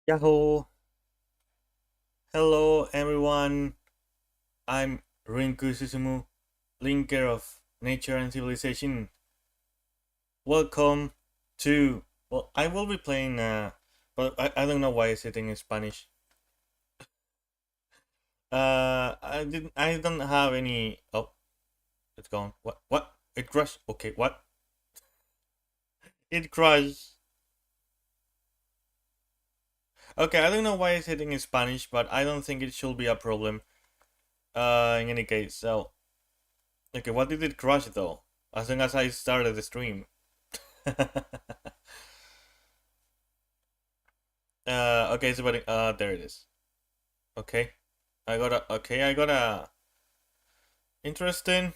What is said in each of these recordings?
Yahoo! Hello everyone! I'm Rinku Susumu, linker of nature and civilization. Welcome to. Well, I will be playing. But I don't know why it's sitting in Spanish. I don't have any. Oh, it's gone. What? What? It crashed. Okay, what? It crashed. Okay, I don't know why it's hitting in Spanish, but I don't think it should be a problem. In any case, so okay, what did it crash though? As soon as I started the stream. Okay, so but there it is. Okay, I got a interesting,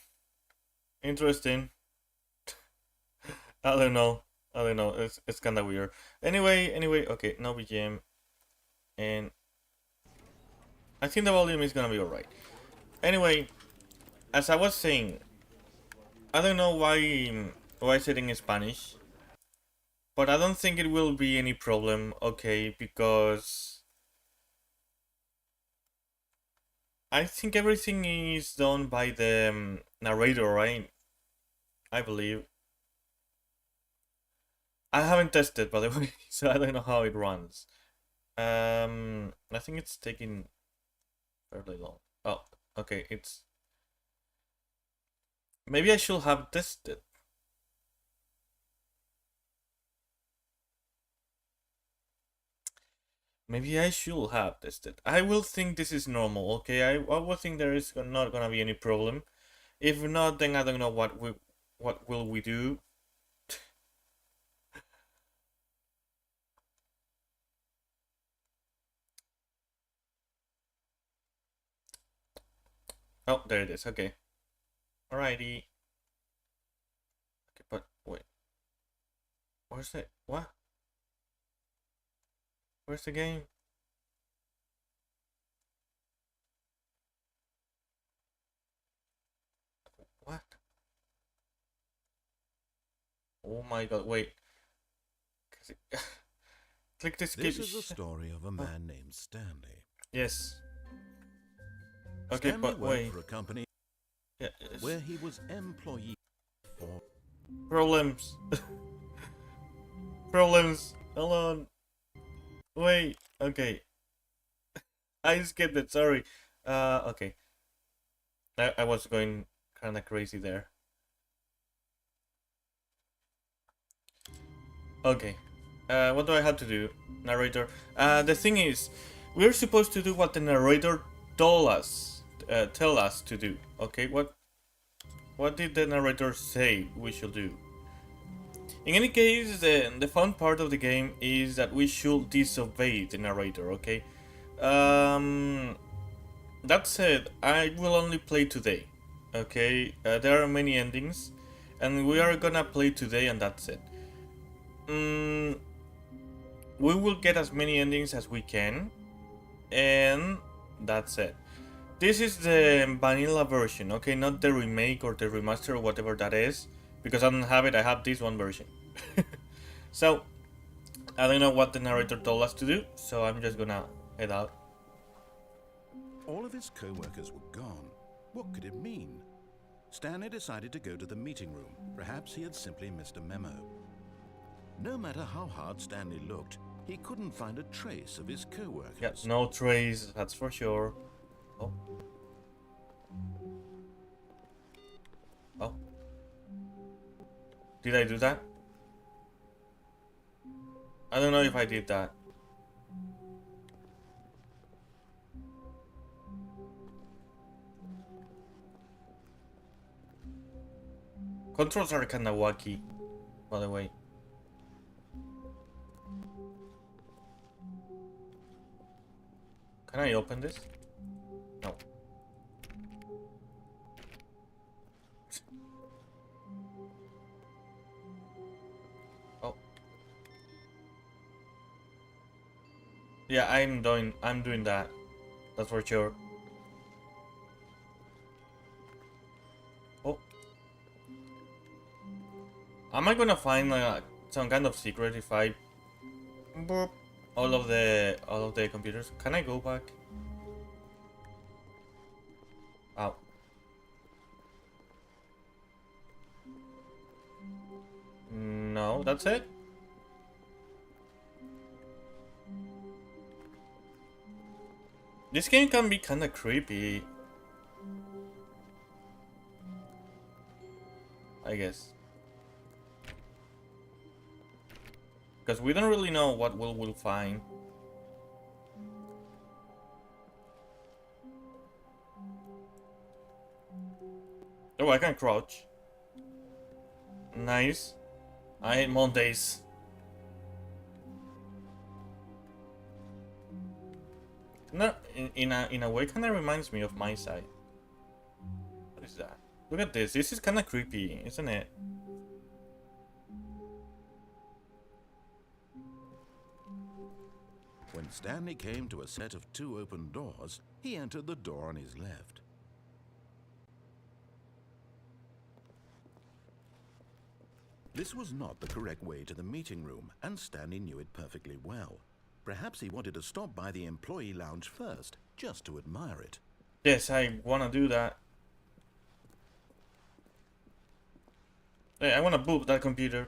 interesting. I don't know. It's kind of weird. Anyway. Okay, no BGM, and I think the volume is gonna be alright. Anyway, as I was saying, I don't know why it's sitting in Spanish, but I don't think it will be any problem. Okay, because I think everything is done by the narrator, right? I believe. I haven't tested, by the way, so I don't know how it runs. I think it's taking fairly long. Oh, okay, it's... Maybe I should have tested. Maybe I should have tested. I will think this is normal, okay? I will think there is not gonna be any problem. If not, then I don't know what will we do. Oh, there it is. Okay. Alrighty. Okay, but wait. Where's it? What? Where's the game? What? Oh my god, wait. Click this. This is the story of a man named Stanley. Yes. Okay, Stanley but worked wait. for a company where he was employee for Problems. Problems. Hold on. Wait. Okay. I skipped it. Sorry. Okay. I was going kind of crazy there. Okay. What do I have to do? Narrator. The thing is, we're supposed to do what the narrator told us. Tell us to do. Okay. What did the narrator say we should do? In any case, the fun part of the game is that we should disobey the narrator. Okay. That said, I will only play today. Okay. There are many endings, and we are gonna play today, and that's it. We will get as many endings as we can, and that's it. This is the vanilla version, okay, not the remake or the remaster or whatever that is, because I don't have it. I have this one version. So I don't know what the narrator told us to do, so I'm just gonna head out. all of his co-workers were gone. What could it mean? Stanley decided to go to the meeting room. Perhaps he had simply missed a memo. No matter how hard Stanley looked, he couldn't find a trace of his co-workers. Yeah, no trace, that's for sure. Oh. Oh. Did I do that? I don't know if I did that. Controls are kinda wacky, by the way. Can I open this? No. Oh. Yeah, I'm doing that. That's for sure. Oh. Am I gonna find some kind of secret if I... Boop. all of the computers. Can I go back? Ow. No, that's it. This game can be kind of creepy, I guess, because we don't really know what we'll find. Oh, I can crouch. Nice. I hate Mondays. No, in a way, kind of reminds me of my side. What is that? Look at this. This is kind of creepy, isn't it? When Stanley came to a set of 2 open doors, he entered the door on his left. This was not the correct way to the meeting room, and Stanley knew it perfectly well. Perhaps he wanted to stop by the employee lounge first, just to admire it. Yes, I want to do that. Hey, I want to boop that computer.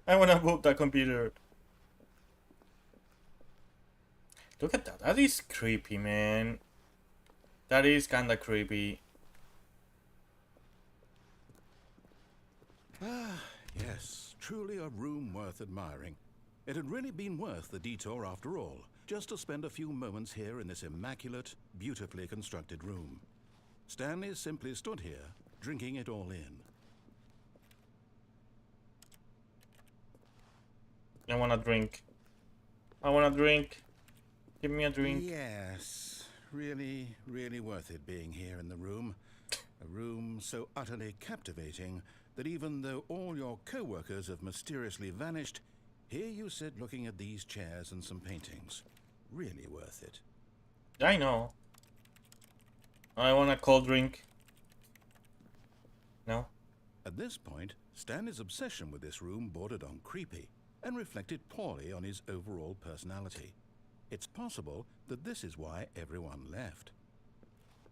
I want to boop that computer. Look at that. That is creepy, man. That is kind of creepy. Ah, yes. Truly a room worth admiring. It had really been worth the detour after all, just to spend a few moments here in this immaculate, beautifully constructed room. Stanley simply stood here, drinking it all in. I want a drink. I want a drink. Give me a drink. Yes, really, really worth it being here in the room. A room so utterly captivating that even though all your co-workers have mysteriously vanished, here you sit looking at these chairs and some paintings. Really worth it. I know. I want a cold drink. No? At this point, Stanley's obsession with this room bordered on creepy and reflected poorly on his overall personality. It's possible that this is why everyone left.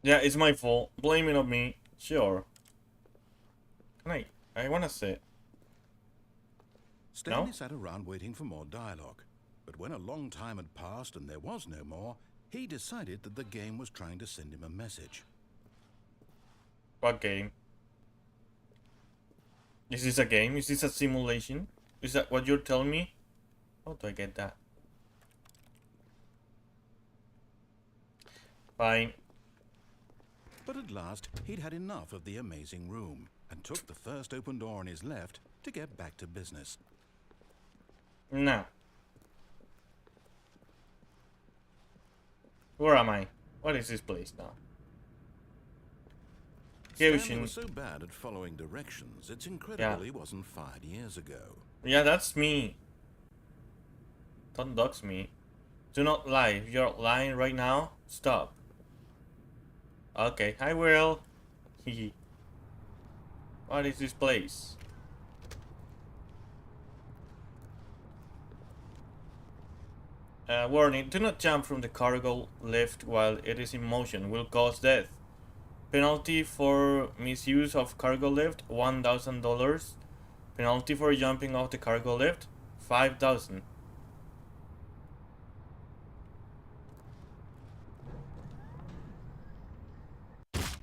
Yeah, it's my fault. Blame it on me. Sure. Can I want to sit. Stanley No? sat around waiting for more dialogue, but when a long time had passed and there was no more, he decided that the game was trying to send him a message. What game? Is this a game? Is this a simulation? Is that what you're telling me? How do I get that? Fine. But at last, he'd had enough of the amazing room and took the first open door on his left to get back to business. No. Where am I? What is this place now? Stanley was so bad at following directions, it's incredible he wasn't fired years ago. Yeah, that's me. Don't dox me. Do not lie. If you're lying right now, stop. Okay, I will. Hehe. What is this place? Warning, do not jump from the cargo lift while it is in motion. Will cause death. Penalty for misuse of cargo lift, $1,000. Penalty for jumping off the cargo lift, $5,000.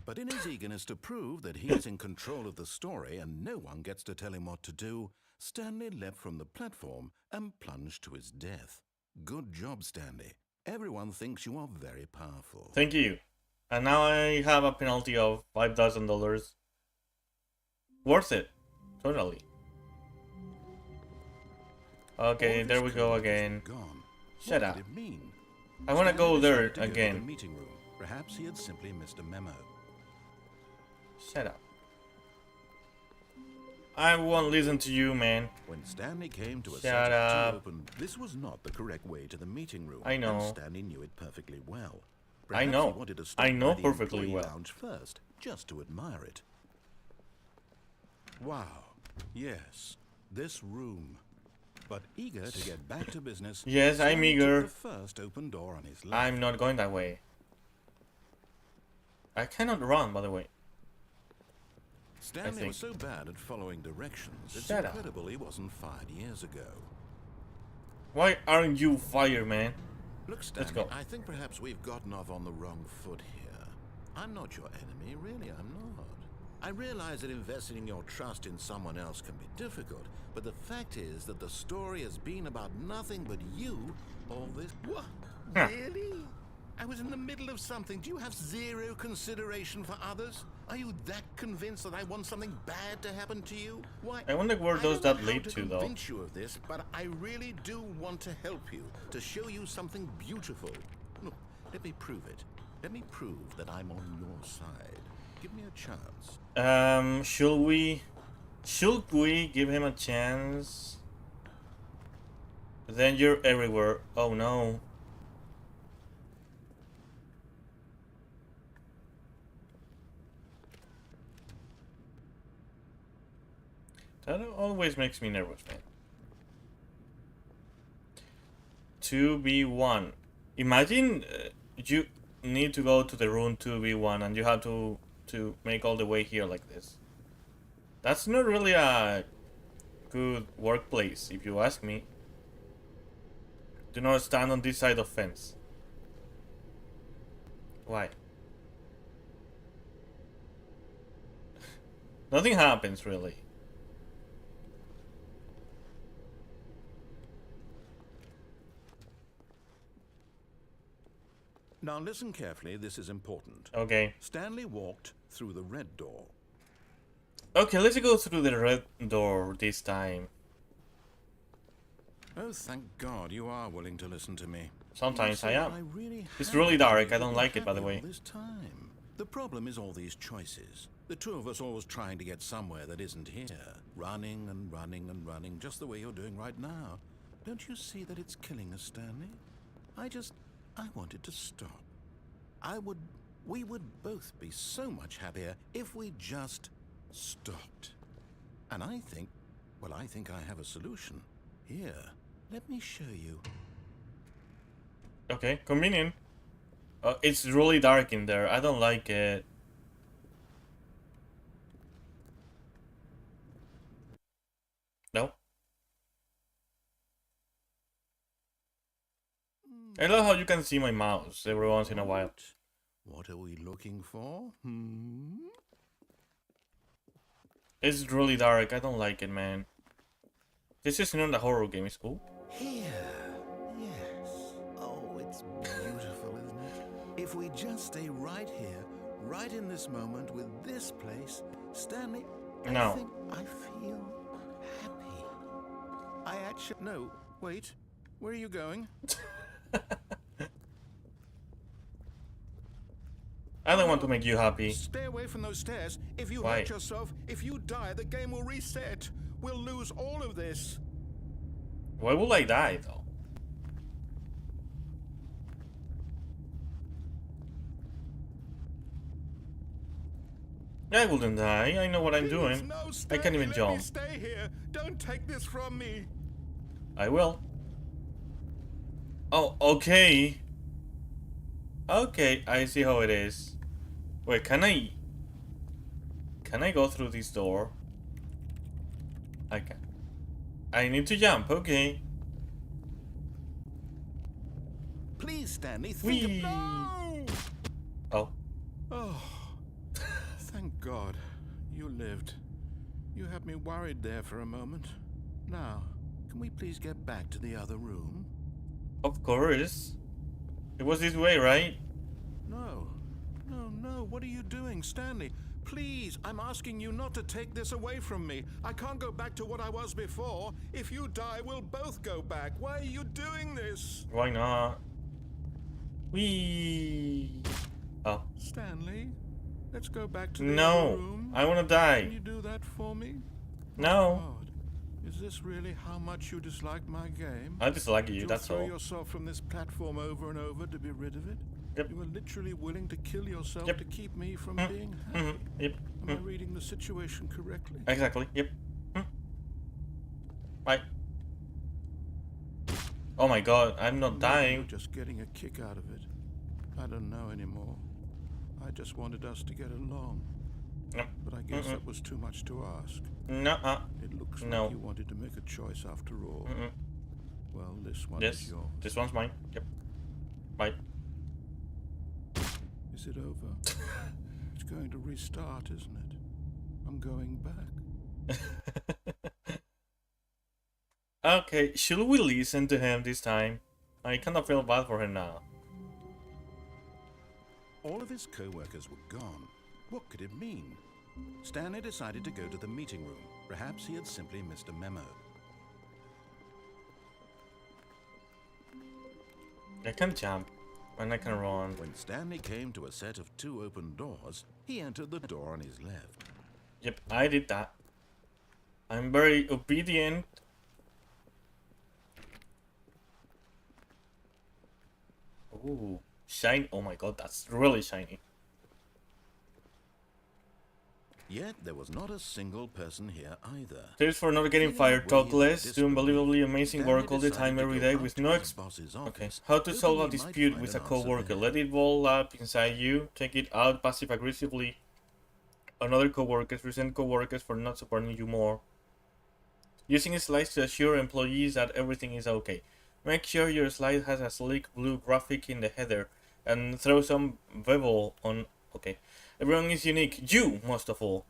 But in his eagerness to prove that he is in control of the story and no one gets to tell him what to do, Stanley leapt from the platform and plunged to his death. Good job, Stanley. Everyone thinks you are very powerful. Thank you. And now I have a penalty of $5,000. Worth it. Totally. Okay, there we go again. Gone. Shut What up. did it mean? I want to go Stanley there decided to go to again. the meeting room. Perhaps he had simply missed a memo. Shut up. I won't listen to you, man. When Stanley came to a Shut set of up. two open, this was not the correct way to the meeting room. I know. And Stanley knew it perfectly well. I Perhaps know. He wanted to stop I know by the perfectly employee well. lounge first, just to admire it. Wow. Yes, this room. But eager to get back to business, Yes, I'm Stanley eager. took the first open door on his left. I'm not going that way. I cannot run, by the way. Stanley was so bad at following directions, it's Shut up. incredible he wasn't fired years ago. Why aren't you fireman? Look, Stanley, go. I think perhaps we've gotten off on the wrong foot here. I'm not your enemy, really, I'm not. I realize that investing your trust in someone else can be difficult, but the fact is that the story has been about nothing but you all this... What? Huh. Really? I was in the middle of something. Do you have zero consideration for others? Are you that convinced that I want something bad to happen to you? Why? I wonder where does that lead to, though. I don't know how to convince you of this, but I really do want to help you, to show you something beautiful. Look, let me prove it. Let me prove that I'm on your side. Give me a chance. Should we give him a chance? Then you're everywhere. Oh no. That always makes me nervous, man. 2v1. Imagine you need to go to the room 2v1 and you have to make all the way here like this. That's not really a good workplace, if you ask me. Do not stand on this side of fence. Why? Nothing happens, really. Now listen carefully, this is important. Okay. Stanley walked through the red door. Okay, let's go through the red door this time. Oh, thank God you are willing to listen to me. Sometimes I am. Really It's really dark. I don't like it, by the way. This time. The problem is all these choices. The two of us always trying to get somewhere that isn't here. Running and running and running, just the way you're doing right now. Don't you see that it's killing us, Stanley? I wanted to stop. We would both be so much happier if we just stopped. And I think I have a solution. Here, let me show you. Okay, convenient. It's really dark in there. I don't like it. No. I love how you can see my mouse every once in a while. What are we looking for? It's really dark. I don't like it, man. This is not a horror game. It's cool. Here. Yes. Oh, it's beautiful, isn't it? If we just stay right here, right in this moment with this place, Stanley, No. I think I feel happy. I actually... No, wait. Where are you going? I don't want to make you happy. Stay away from those stairs. If you Why? hurt yourself, if you die, the game will reset. We'll lose all of this. Why will I die, though? I wouldn't die. I know what I'm doing. No, I Stanley, can't even let jump. me stay here. Don't take this from me. I will. Oh, okay. Okay, I see how it is. Wait, can I go through this door? I can. I need to jump, okay. Please, Stanley, Whee! think of... No! Oh. Oh, thank God you lived. You had me worried there for a moment. Now, can we please get back to the other room? Of course. It was this way, right? No. No. What are you doing, Stanley? Please, I'm asking you not to take this away from me. I can't go back to what I was before. If you die, we'll both go back. Why are you doing this? Why not? Whee! Oh. Stanley, let's go back to the other No. room. I wanna Can die. you do that for me? No. God, is this really how much you dislike my game? I dislike you, You'll that's throw all. yourself from this platform over and over to be rid of it? Yep. You were literally willing to kill yourself Yep. to keep me from being happy. Yep. Am I reading the situation correctly? Exactly. Yep. Bye. Oh my god, I'm not Maybe dying. you're just getting a kick out of it. I don't know anymore. I just wanted us to get along. No. But I guess that was too much to ask. No. It looks No. like you wanted to make a choice after all. Well, this one is yours. This one's mine. Yep. Bye. Is it over? It's going to restart, isn't it? I'm going back. Okay, should we listen to him this time? I kind of feel bad for him now. All of his co-workers were gone. What could it mean? Stanley decided to go to the meeting room. Perhaps he had simply missed a memo. I can jump, and I can run. When Stanley came to a set of 2 open doors, he entered the door on his left. Yep, I did that. I'm very obedient. Ooh, shine! Oh my god, that's really shiny. Yet there was not a single person here either. Tips for not getting fired. Talk less. Do unbelievably amazing work all the time, every day, with no Okay. How to solve a dispute with a coworker. Let it ball up inside you. Take it out passive aggressively on other coworkers. Resent coworkers for not supporting you more. Using slides to assure employees that everything is okay. Make sure your slide has a sleek blue graphic in the header and throw some 𝑨𝑽𝑬𝑹 on. Okay. Everyone is unique. You, most of all.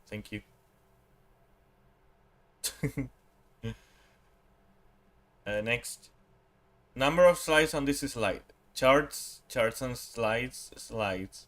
Thank you. Next. Number of slides on this slide. Charts and slides.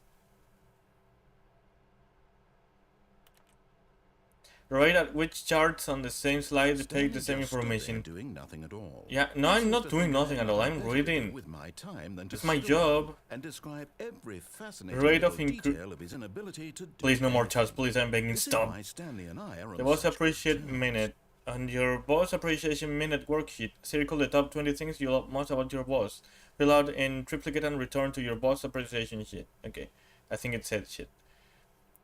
Right at which charts on the same slide to take the same information. Doing nothing at all. Yeah, no, I'm not doing nothing at all. I'm reading. With my time than It's my job. And describe every fascinating Rate of detail of his inability to do Please, no more anything. charts. Please, I'm begging. This is Stop. why Stanley and I are on The boss such good appreciate terms. minute. On your boss appreciation minute worksheet, circle the top 20 things you love most about your boss. Fill out in triplicate and return to your boss appreciation sheet. Okay, I think it said shit.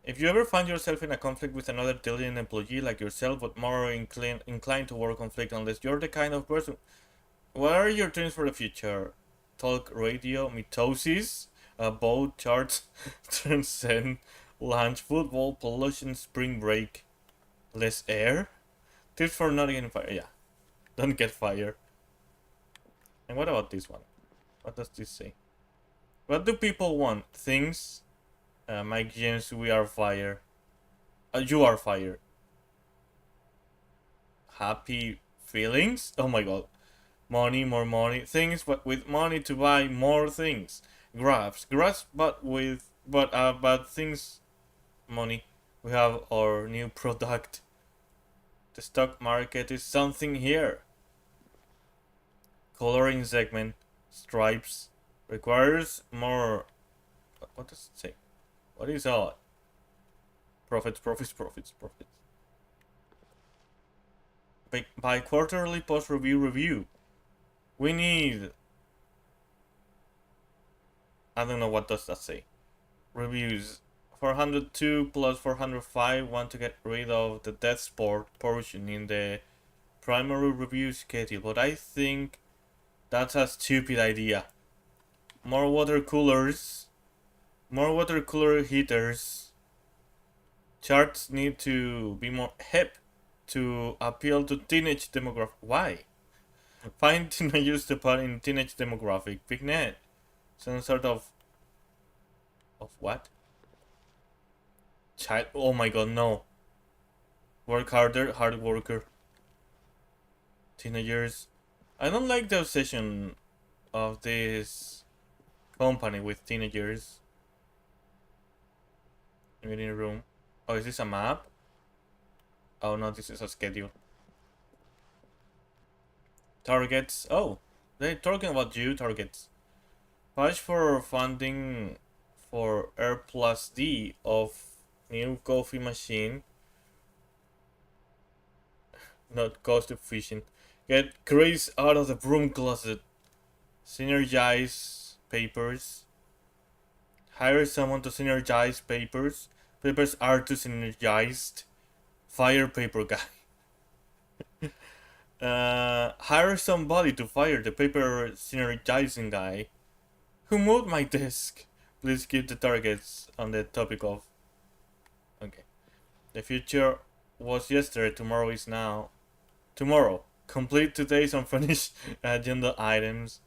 If you ever find yourself in a conflict with another diligent employee like yourself, but more inclined toward conflict unless you're the kind of person... What are your dreams for the future? Talk radio, mitosis, boat, charts, transcend, lunch, football, pollution, spring break, less air? Tips for not getting fired. Yeah, don't get fired. And what about this one? What does this say? What do people want? Things... Mike James, we are fired. You are fired. Happy feelings? Oh my god. Money, more money. Things, but with money to buy more things. Graphs, but things. Money. We have our new product. The stock market is something here. Coloring segment. Stripes. Requires more. What does it say? What is that? Profits. By quarterly post-review. We need... I don't know what does that say. Reviews. 402 plus 405 want to get rid of the death sport portion in the primary review schedule. But I think that's a stupid idea. More water coolers. More water cooler heaters. Charts need to be more hip to appeal to teenage demographic. Why? Find teenagers to put in teenage demographic. Picnet. Some sort of what? Child. Oh my god, no. Work harder, hard worker. Teenagers. I don't like the obsession of this company with teenagers. Meeting room. Oh, is this a map? Oh no, this is a schedule. Targets. Oh, they're talking about you. Targets. Push for funding for R+D of new coffee machine. Not cost efficient. Get Grace out of the broom closet. Synergize papers. Hire someone to synergize papers. Papers are too synergized. Fire paper guy. Hire somebody to fire the paper synergizing guy who moved my desk. Please keep the targets on the topic of. Okay. The future was yesterday, tomorrow is now. Tomorrow. Complete today's unfinished agenda items.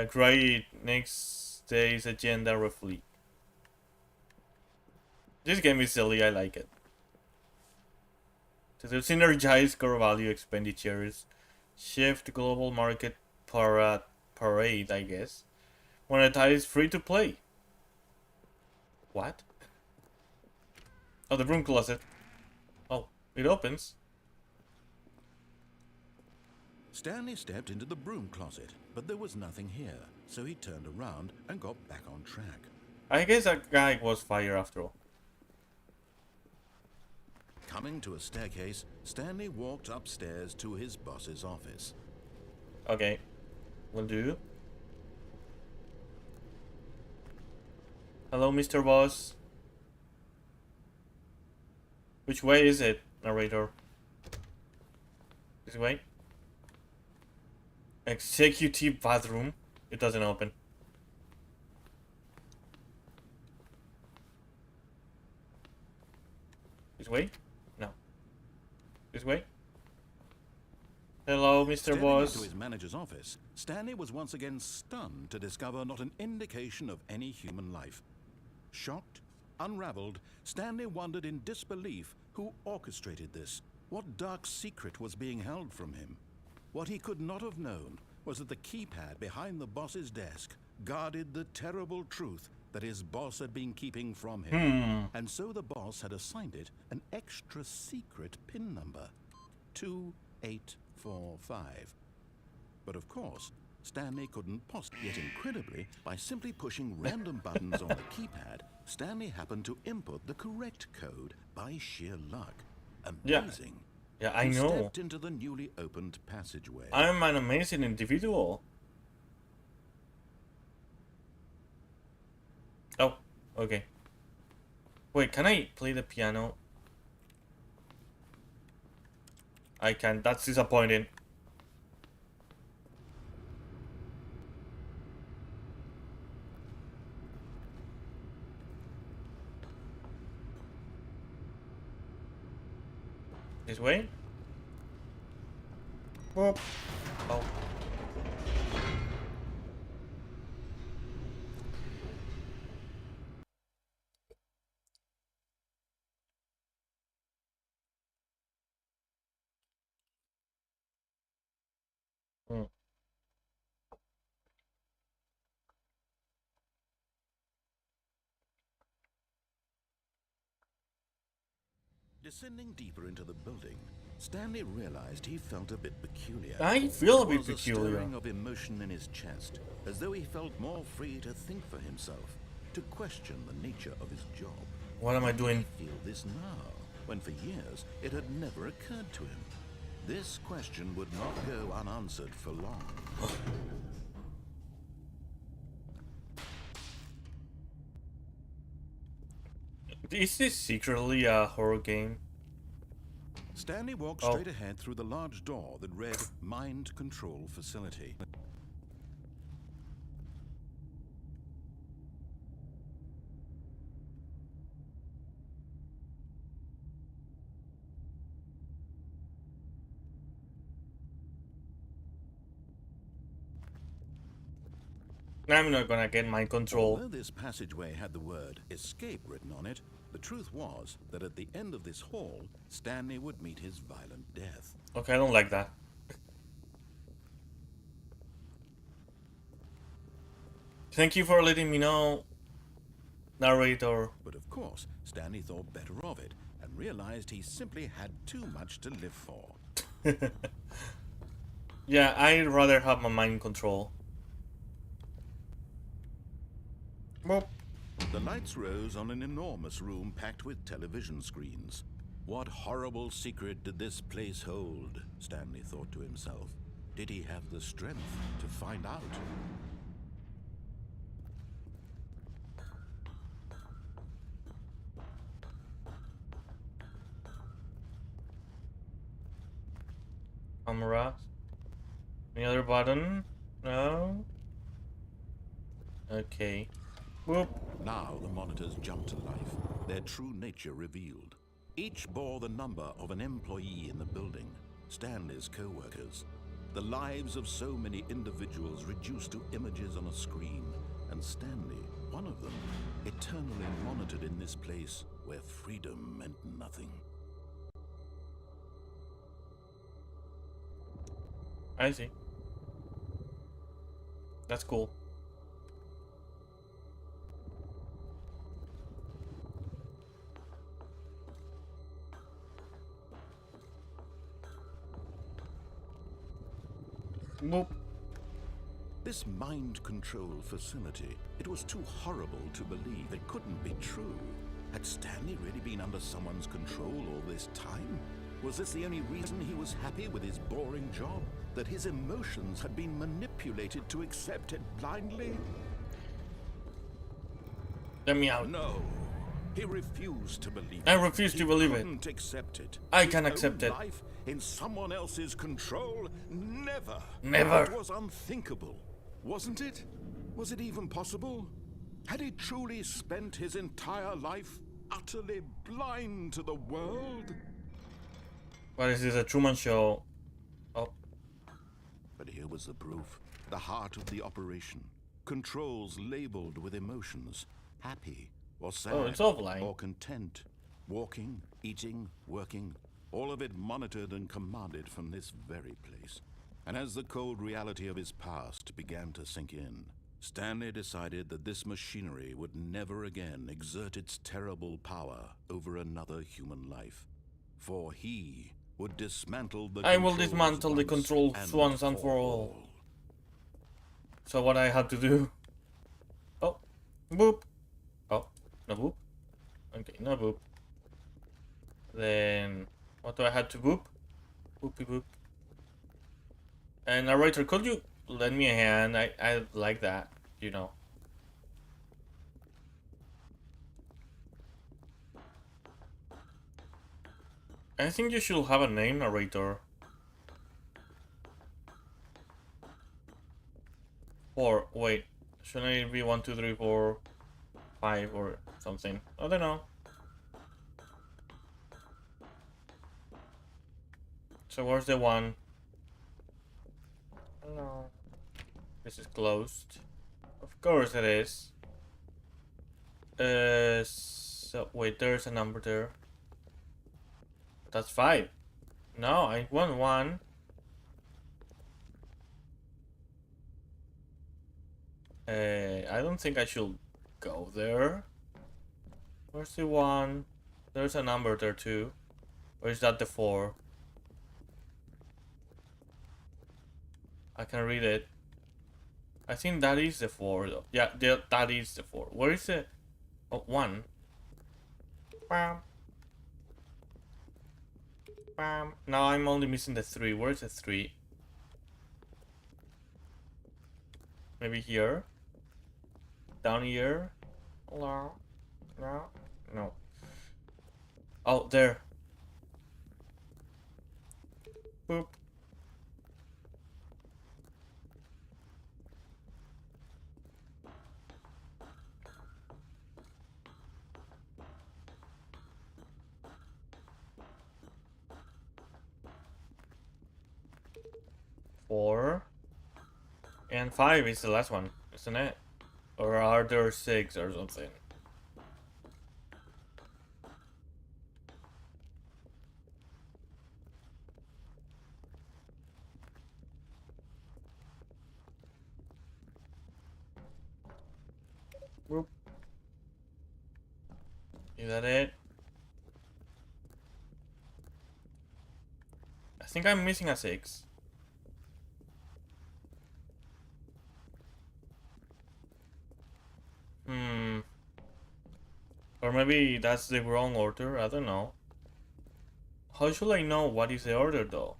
Create next day's agenda roughly. This game is silly, I like it. To synergize core value expenditures. Shift global market parade, I guess. Monetize free to play. What? Oh, the broom closet. Oh, it opens. Stanley stepped into the broom closet, but there was nothing here, so he turned around and got back on track. I guess that guy was fired after all. Coming to a staircase, Stanley walked upstairs to his boss's office. Okay, will do. Hello, Mr. Boss. Which way is it, narrator? This way? Executive bathroom. It doesn't open. This way? No. This way? Hello, Mr. Stepping Boss. into his manager's office, Stanley was once again stunned to discover not an indication of any human life. Shocked, unraveled, Stanley wondered in disbelief who orchestrated this. What dark secret was being held from him? What he could not have known was that the keypad behind the boss's desk guarded the terrible truth that his boss had been keeping from him. And so the boss had assigned it an extra secret PIN number, 2845. But of course, Stanley couldn't possibly. Yet incredibly, by simply pushing random buttons on the keypad, Stanley happened to input the correct code by sheer luck. Amazing. Yeah, I He know. stepped into the newly opened passageway. I'm an amazing individual. Oh, okay. Wait, can I play the piano? I can. That's disappointing. This way? Whoop. Oh. Hmm. Descending deeper into the building, Stanley realized he felt a bit peculiar. I feel a There bit was peculiar. stirring of emotion in his chest, as though he felt more free to think for himself, to question the nature of his job. What am I doing? Why feel this now, when for years it had never occurred to him? This question would not go unanswered for long. Is this secretly a horror game? Stanley walked Oh. straight ahead through the large door that read Mind Control Facility. I'm not gonna get mind control. Although this passageway had the word escape written on it, the truth was that at the end of this hall, Stanley would meet his violent death. Okay, I don't like that. Thank you for letting me know, narrator. But of course, Stanley thought better of it and realized he simply had too much to live for. Yeah, I'd rather have my mind control. Boop. The lights rose on an enormous room packed with television screens. What horrible secret did this place hold? Stanley thought to himself. Did he have the strength to find out? Mura. Any other button? No? Okay. Whoop. Now the monitors jumped to life, their true nature revealed. Each bore the number of an employee in the building, Stanley's co-workers. The lives of so many individuals reduced to images on a screen, and Stanley, one of them, eternally monitored in this place where freedom meant nothing. I see. That's cool. Boop. This mind control facility, it was too horrible to believe. It couldn't be true. Had Stanley really been under someone's control all this time? Was this the only reason he was happy with his boring job? That his emotions had been manipulated to accept it blindly? Let me out. No. He refused to believe I it. refuse to believe it. He couldn't accept it. I can His accept own it. Life in someone else's control? Never. Never. It was unthinkable. Wasn't it? Was it even possible? Had he truly spent his entire life utterly blind to the world? What is this, a Truman Show? Oh. But here was the proof. The heart of the operation. Controls labeled with emotions. Happy or sad. Oh, it's offline. Or content. Walking, eating, working. All of it monitored and commanded from this very place. And as the cold reality of his past began to sink in, Stanley decided that this machinery would never again exert its terrible power over another human life. For he would dismantle the I will controls dismantle the controls once and for all. So what I have to do? Oh, boop. Oh, no boop. Okay, no boop. Then what do I have to boop? Boopy boop. And narrator, could you lend me a hand? I like that, you know. I think you should have a name, narrator. 4. Wait, shouldn't it be 1, 2, 3, 4, 5 or something? I don't know. So where's the 1? No. This is closed. Of course it is. So wait, there's a number there. That's 5. No, I want 1. I don't think I should go there. Where's the 1? There's a number there too. Or is that the 4? I can read it. I think that is the 4 though. Yeah, that is the 4. Where is it? Oh, 1. Bam. Bam. Now I'm only missing the 3. Where's the 3? Maybe here? Down here? Hello? No? No. Oh, there. Boop. Four. And 5 is the last one, isn't it? Or are there 6 or something? Whoop. Is that it? I think I'm missing a 6. Or maybe that's the wrong order, I don't know. How should I know what is the order though?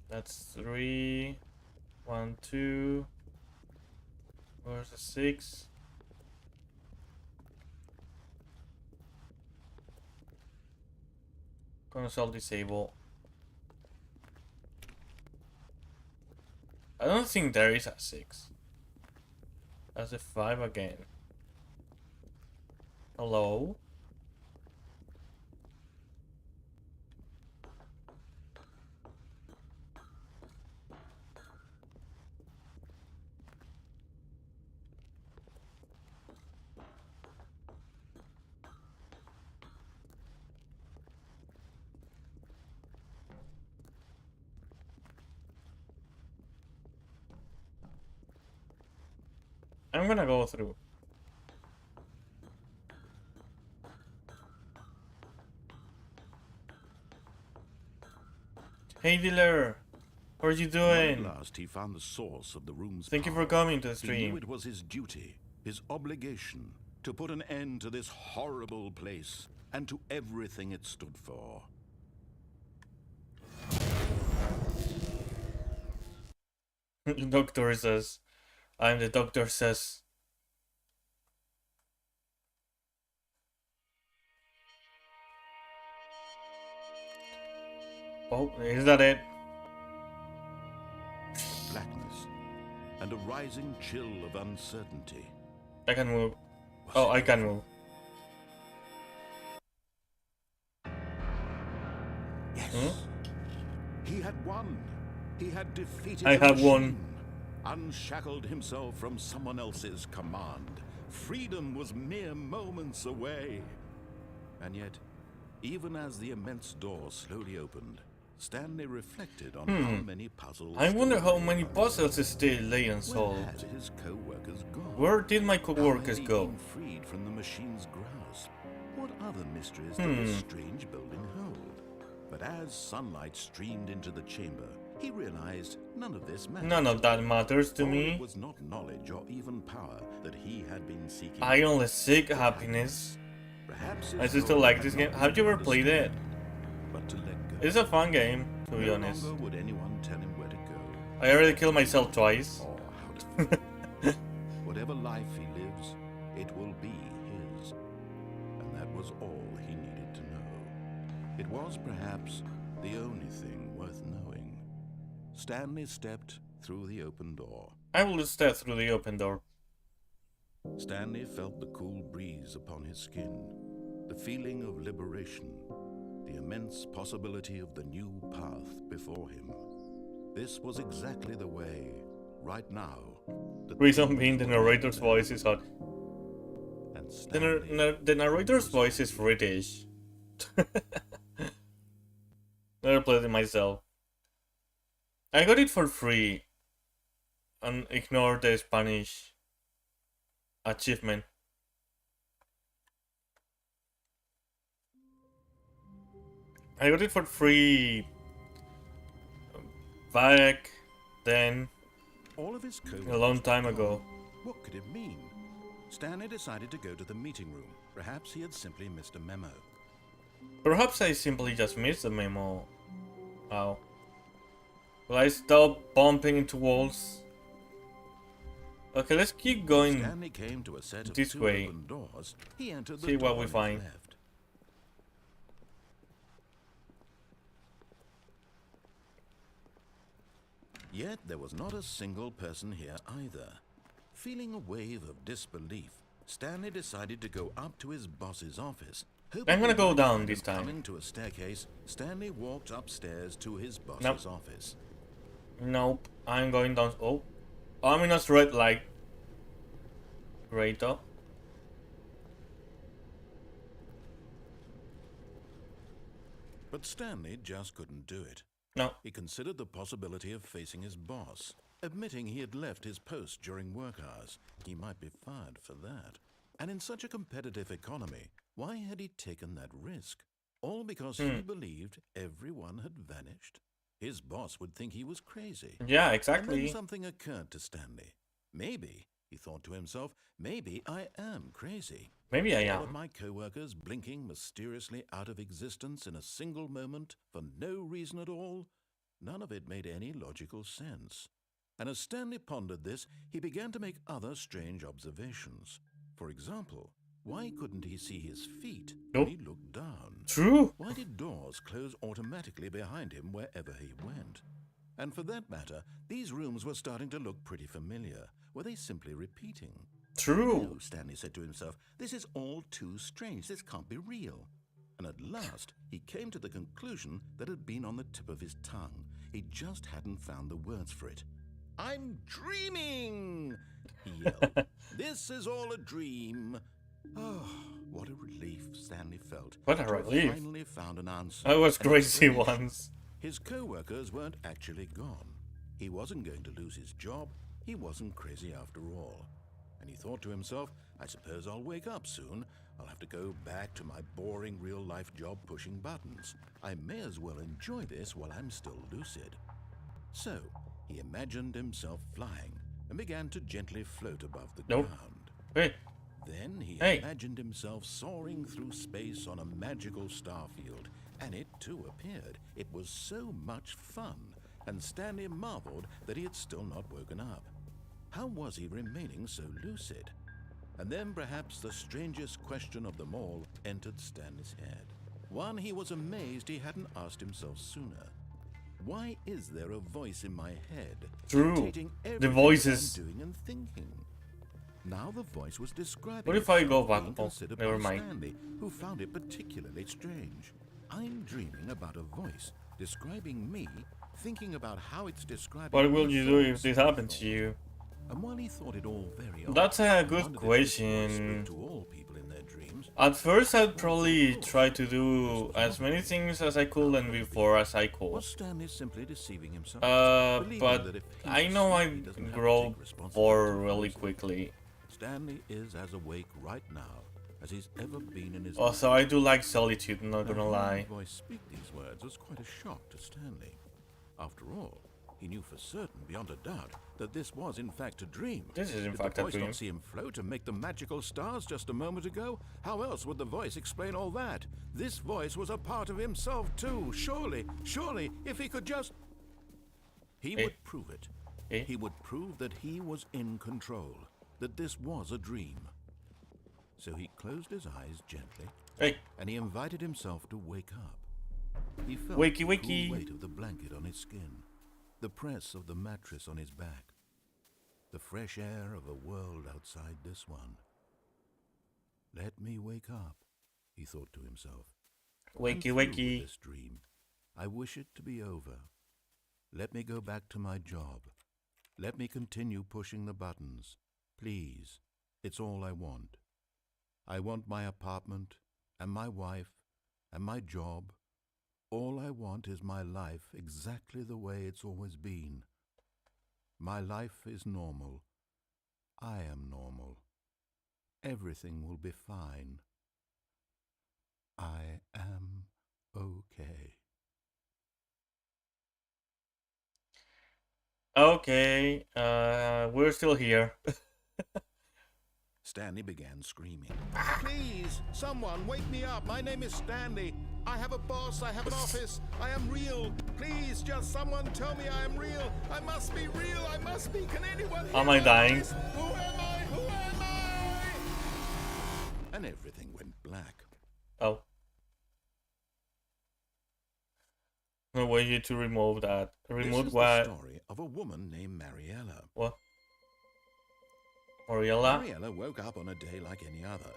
That's 3, 1, 2. Where's the 6? Console disable. I don't think there is a 6. That's a 5 again. Hello? I'm gonna go through. Hey dealer, how are you doing? At last he found the source of the room's Thank you power. for coming to the He knew stream. it was his duty, his obligation, to put an end to this horrible place and to everything it stood for. The doctor says. I'm the doctor says. Oh, is that it? Blackness and a rising chill of uncertainty. I can move. Was Oh, it I can over? move. Yes. Hmm? He had won. He had defeated I the have won. machine, unshackled himself from someone else's command. Freedom was mere moments away. And yet, even as the immense door slowly opened, Stanley reflected on how many puzzles. I wonder still how lay many behind. puzzles still lay Where unsolved. had his co-workers gone? Where did my How had co-workers he go? been freed from the machine's grasp? What other mysteries did this strange building hold? But as sunlight streamed into the chamber, he realized none of this mattered. None of that matters to For me. it was not knowledge or even power that he had been seeking. I only seek happiness. Perhaps I his still goal like had this not game. been Have you to ever played it? understand, but to let go. It's a fun game, to be No honest. longer would anyone tell him where to go I already killed myself twice. or how to feel. Whatever life he lives, it will be his. And that was all he needed to know. It was perhaps the only thing worth knowing. Stanley stepped through the open door. I will step through the open door. Stanley felt the cool breeze upon his skin, the feeling of liberation, the immense possibility of the new path before him. This was exactly the way, right now, that Reason being the narrator's voice is hot. And The, Stanley the narrator's voice is British. Never played it myself. I got it for free. And ignored the Spanish achievement. I got it for free back then, all of his a long time were ago. gone. What could it mean? Stanley decided to go to the meeting room. Perhaps he had simply missed a memo. Perhaps I simply just missed the memo. Ow. Will I stop bumping into walls? Okay, let's keep going. Stanley came to a set of this two way. open doors. He entered the See what door we on his find. left. Yet there was not a single person here either. Feeling a wave of disbelief, Stanley decided to go up to his boss's office. I'm gonna go down this Coming time. to a staircase, Stanley walked upstairs to his boss's office. Nope, I'm going down. Oh, ominous red light. Great though. But Stanley just couldn't do it. No. He considered the possibility of facing his boss, admitting he had left his post during work hours. He might be fired for that. And in such a competitive economy, why had he taken that risk? All because he believed everyone had vanished? His boss would think he was crazy. Yeah, And exactly. then something occurred to Stanley. Maybe, he thought to himself, maybe I am crazy. Maybe I All of am. my co-workers blinking mysteriously out of existence in a single moment for no reason at all? None of it made any logical sense. And as Stanley pondered this, he began to make other strange observations. For example, Why couldn't he see his feet Nope. when he looked down? True. Why did doors close automatically behind him wherever he went? And for that matter, these rooms were starting to look pretty familiar. Were they simply repeating? True. No, Stanley said to himself, this is all too strange. This can't be real. And at last, he came to the conclusion that had been on the tip of his tongue. He just hadn't found the words for it. I'm dreaming, he yelled. This is all a dream. Oh, what a relief Stanley felt. What a to have relief. finally found an answer. I was And crazy finished. once. His co-workers weren't actually gone. He wasn't going to lose his job. He wasn't crazy after all. And he thought to himself, I suppose I'll wake up soon. I'll have to go back to my boring real-life job pushing buttons. I may as well enjoy this while I'm still lucid. So, he imagined himself flying and began to gently float above the Nope. ground. Wait. Then he Hey. imagined himself soaring through space on a magical starfield, and it too appeared. It was so much fun, and Stanley marveled that he had still not woken up. How was he remaining so lucid? And then perhaps the strangest question of them all entered Stanley's head. One he was amazed he hadn't asked himself sooner. Why is there a voice in my head True. dictating The everything voices. I'm doing and thinking? Now the voice was describing What if I go itself back? being Oh, considered never by mind. Stanley, who found it particularly strange. I'm dreaming about a voice describing me, thinking about how it's describing What will my you do if thoughts this and happened to thoughts. you? And while he thought it all very odd, That's a and good wondered if this voice question. spoke to all people in their dreams, At first, I'd probably try to do as many things as I could and before as I could. was Stanley simply deceiving himself? Believing But that if he I was know asleep, I he doesn't have to grow take responsibility bored for really his life. quickly. Stanley is as awake right now as he's ever been in his Also, life. I do like solitude, not Now, gonna hearing lie. the voice speak these words was quite a shock to Stanley. After all, he knew for certain, beyond a doubt, that this was in fact a dream. This is in Did fact the a voice dream. not see him float and make the magical stars just a moment ago? How else would the voice explain all that? This voice was a part of himself too. Surely, if he could just... He Eh? would prove it. Eh? He would prove that he was in control, that this was a dream. So he closed his eyes gently, Hey, and he invited himself to wake up. He felt Wakey, the wakey. cool weight of the blanket on his skin, the press of the mattress on his back, the fresh air of a world outside this one. Let me wake up, he thought to himself. I'm wakey, through with wakey. this dream. I wish it to be over. Let me go back to my job. Let me continue pushing the buttons. Please, it's all I want. I want my apartment, and my wife, and my job. All I want is my life exactly the way it's always been. My life is normal. I am normal. Everything will be fine. I am okay. Okay, we're still here. Stanley began screaming. Please, someone, wake me up. My name is Stanley. I have a boss. I have an office. I am real. Please, just someone tell me I am real. I must be real. I must be. Can anyone hear Am I my dying? voice? Who am I? Who am I? And everything went black. Oh. No way you to remove that. This Remove is what? the story of a woman named Mariella. What? Mariella? Mariella woke up on a day like any other.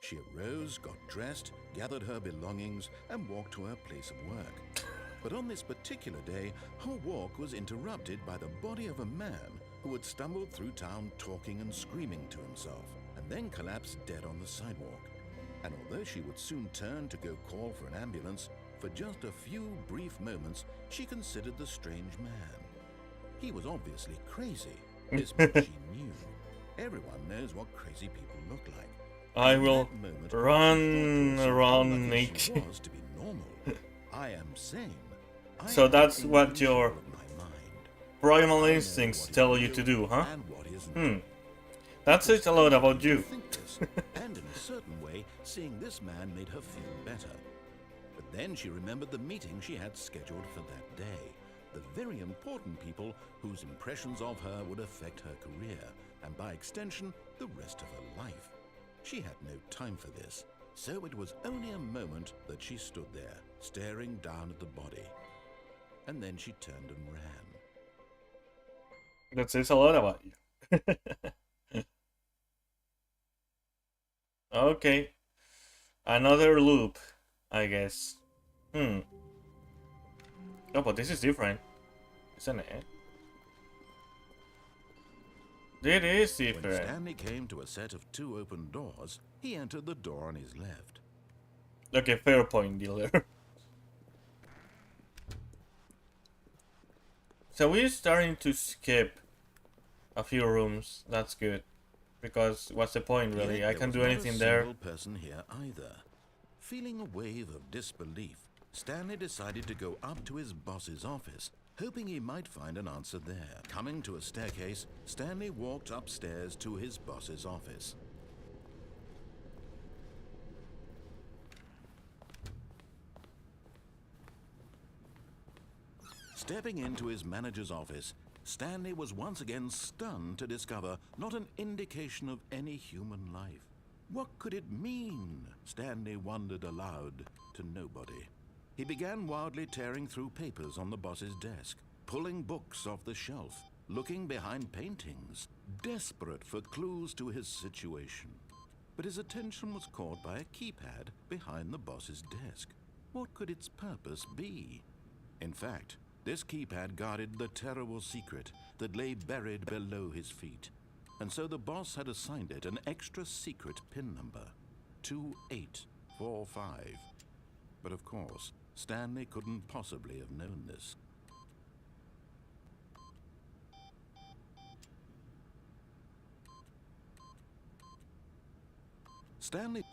She arose, got dressed, gathered her belongings, and walked to her place of work. But on this particular day, her walk was interrupted by the body of a man who had stumbled through town talking and screaming to himself, and then collapsed dead on the sidewalk. And although she would soon turn to go call for an ambulance, for just a few brief moments, she considered the strange man. He was obviously crazy. This much she knew. Everyone knows what crazy people look like. I In will that moment, run she thought to herself how around lucky she naked. was to be normal. I am sane. I So am that's in what control your of my mind. Primal I know instincts what is tell you real to do, huh? and what isn't. That says a lot about you. Think this, and in a certain way, seeing this man made her feel better. But then she remembered the meeting she had scheduled for that day. The very important people whose impressions of her would affect her career, and by extension, the rest of her life. She had no time for this, so it was only a moment that she stood there, staring down at the body. And then she turned and ran. That says a lot about you. Okay. Another loop, I guess. Oh, but this is different, isn't it? It is different. When Stanley came to a set of 2 open doors, he entered the door on his left. Okay, fair point, dealer. So we're starting to skip a few rooms. That's good. Because what's the point, really? Yet I can't do there was anything not a there. single person here either. Feeling a wave of disbelief, Stanley decided to go up to his boss's office, hoping he might find an answer there. Coming to a staircase, Stanley walked upstairs to his boss's office. Stepping into his manager's office, Stanley was once again stunned to discover not an indication of any human life. What could it mean? Stanley wondered aloud to nobody. He began wildly tearing through papers on the boss's desk, pulling books off the shelf, looking behind paintings, desperate for clues to his situation. But his attention was caught by a keypad behind the boss's desk. What could its purpose be? In fact, this keypad guarded the terrible secret that lay buried below his feet. And so the boss had assigned it an extra secret PIN number, 2845. But of course, Stanley couldn't possibly have known this. Stanley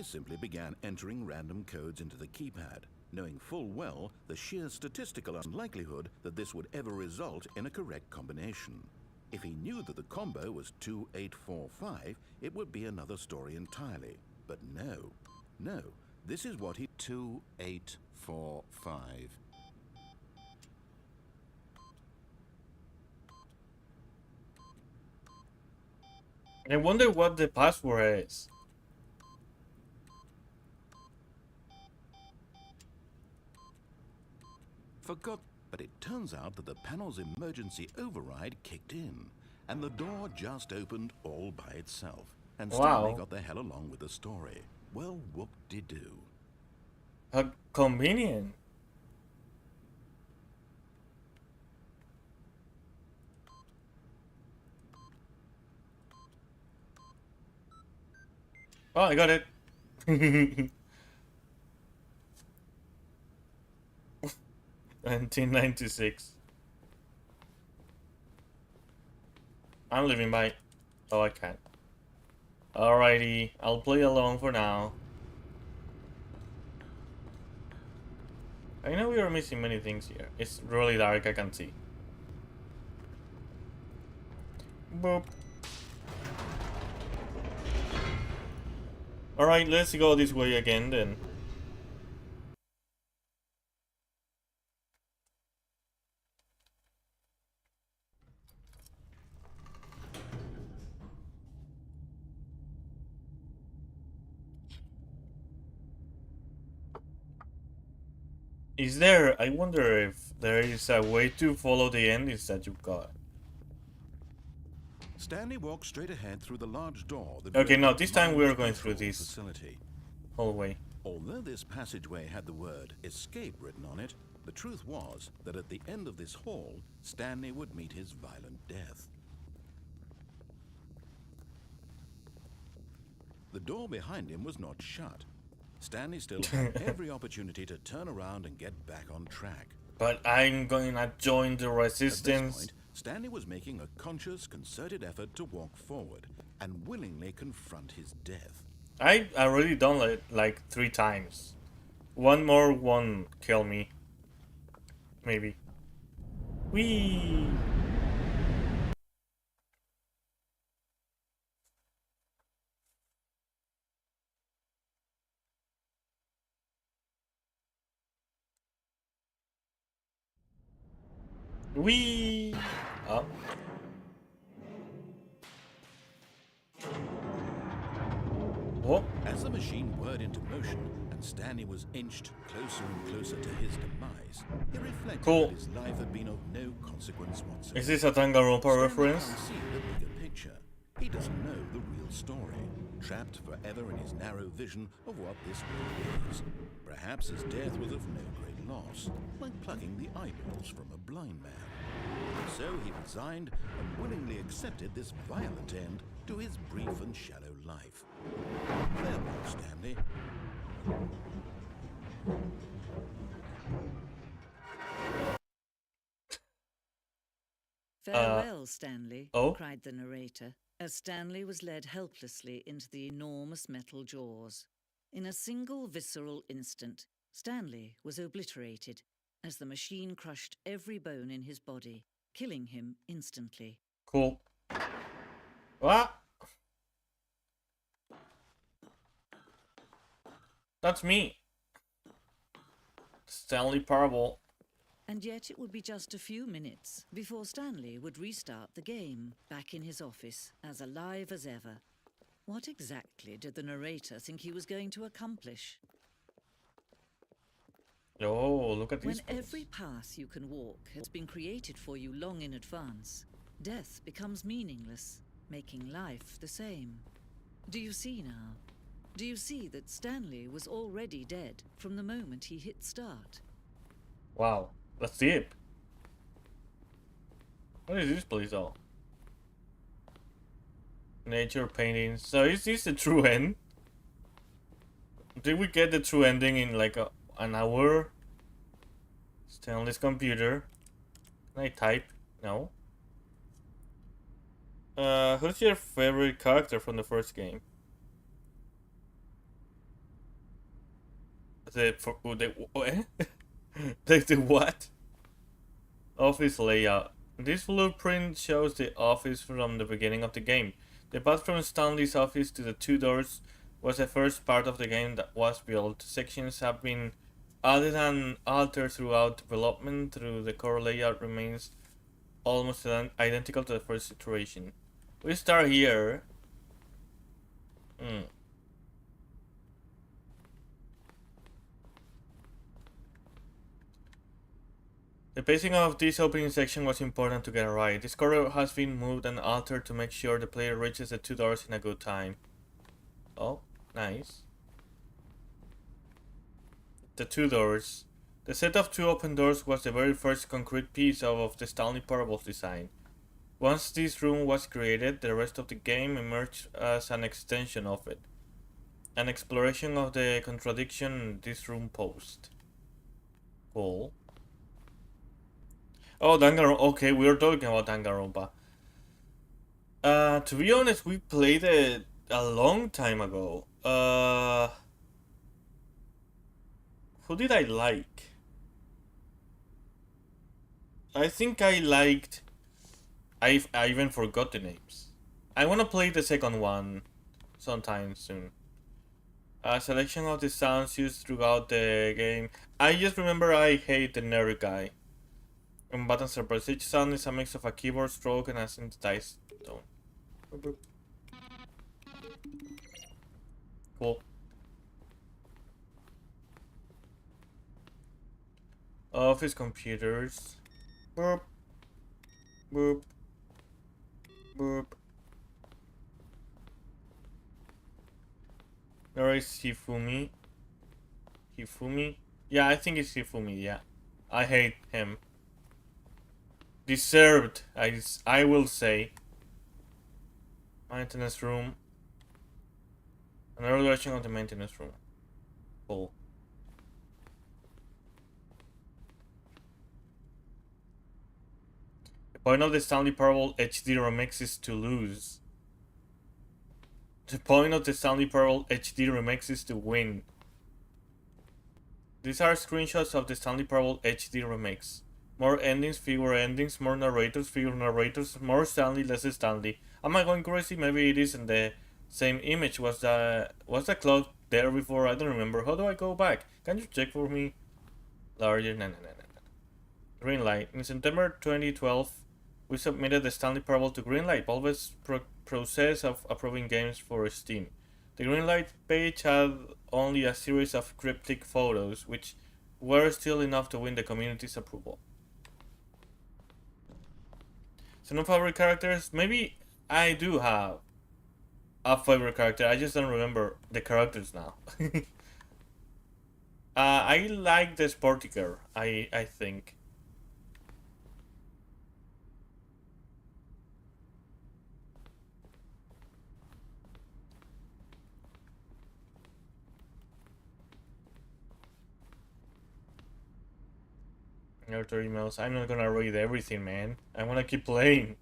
simply began entering random codes into the keypad, knowing full well the sheer statistical unlikelihood that this would ever result in a correct combination. If he knew that the combo was 2845, it would be another story entirely. But no, this is what he... 2845. I wonder what the password is. Forgot, but it turns out that the panel's emergency override kicked in, and the door just opened all by itself. And Stanley got the hell along with the story. Well, whoop-de-doo. How convenient. Oh, I got it. 1996. I'm leaving by. Oh, I can't. Alrighty, I'll play along for now. I know we are missing many things here. It's really dark, I can see. Boop. Alright, let's go this way again then. Is there, I wonder if there is a way to follow the endings that you've got. Stanley walked straight ahead through the large door that... Okay, no, this time we are going through this facility. hallway. Although this passageway had the word escape written on it, the truth was that at the end of this hall, Stanley would meet his violent death. The door behind him was not shut. Stanley still had every opportunity to turn around and get back on track. But I'm going to join the resistance. At this point, Stanley was making a conscious, concerted effort to walk forward and willingly confront his death. I already done it like 3 times. One more won't kill me. Maybe. Whee! Whee! Up. As the machine whirred into motion and Stanley was inched closer and closer to his demise, he reflected that his life had been of no consequence whatsoever. Is this a Danganronpa reference? Stanley can't see the bigger picture. He doesn't know the real story, trapped forever in his narrow vision of what this world is. Perhaps his death was of no great loss, like plucking the eyeballs from a blind man. So he resigned and willingly accepted this violent end to his brief and shallow life. Farewell, Stanley. Farewell, Stanley, oh? cried the narrator, as Stanley was led helplessly into the enormous metal jaws. In a single visceral instant, Stanley was obliterated as the machine crushed every bone in his body, killing him instantly. Cool. What? That's me. Stanley Parable. And yet it would be just a few minutes before Stanley would restart the game, back in his office, as alive as ever. What exactly did the narrator think he was going to accomplish? Oh, look at this. When every path you can walk has been created for you long in advance, death becomes meaningless, making life the same. Do you see now? Do you see that Stanley was already dead from the moment he hit start? Wow, that's deep. What is this place all? Nature paintings. So is this the true end? Did we get the true ending in like an hour? Stanley's computer. Can I type? No. Who's your favorite character from the first game? The what? Office layout. This blueprint shows the office from the beginning of the game. The path from Stanley's office to the two doors was the first part of the game that was built. Sections have been added and altered throughout development. Through the core layout remains almost identical to the first iteration. We start here. The pacing of this opening section was important to get right. This corridor has been moved and altered to make sure the player reaches the two doors in a good time. Oh, nice. The two doors. The set of two open doors was the very first concrete piece of the Stanley Parable's design. Once this room was created, the rest of the game emerged as an extension of it. An exploration of the contradiction this room posed. Cool. Oh, Danganronpa. Okay, we were talking about Danganronpa. To be honest, we played it a long time ago. Who did I like? I think I liked... I even forgot the names. I wanna play the second one sometime soon. A selection of the sounds used throughout the game. I just remember I hate the nerd guy. And buttons are pressed. Each sound is a mix of a keyboard stroke and a synthesized tone. Cool. Office computers. Boop. Boop. Boop. There is Hifumi. Hifumi? Yeah, I think it's Hifumi, yeah. I hate him. Deserved, I will say. Maintenance room. Another version of the maintenance room. Cool. The point of the Stanley Parable HD remix is to lose. The point of the Stanley Parable HD remix is to win. These are screenshots of the Stanley Parable HD remix. More endings, fewer endings, more narrators, fewer narrators, more Stanley, less Stanley. Am I going crazy? Maybe it isn't the same image. Was the clock there before? I don't remember. How do I go back? Can you check for me? Larger, no. Greenlight. In September 2012, we submitted the Stanley Parable to Greenlight, Valve's process of approving games for Steam. The green light page had only a series of cryptic photos, which were still enough to win the community's approval. So no favorite characters? Maybe I do have a favorite character, I just don't remember the characters now. I like the sporty girl, I think. Other emails. I'm not gonna read everything, man. I wanna keep playing.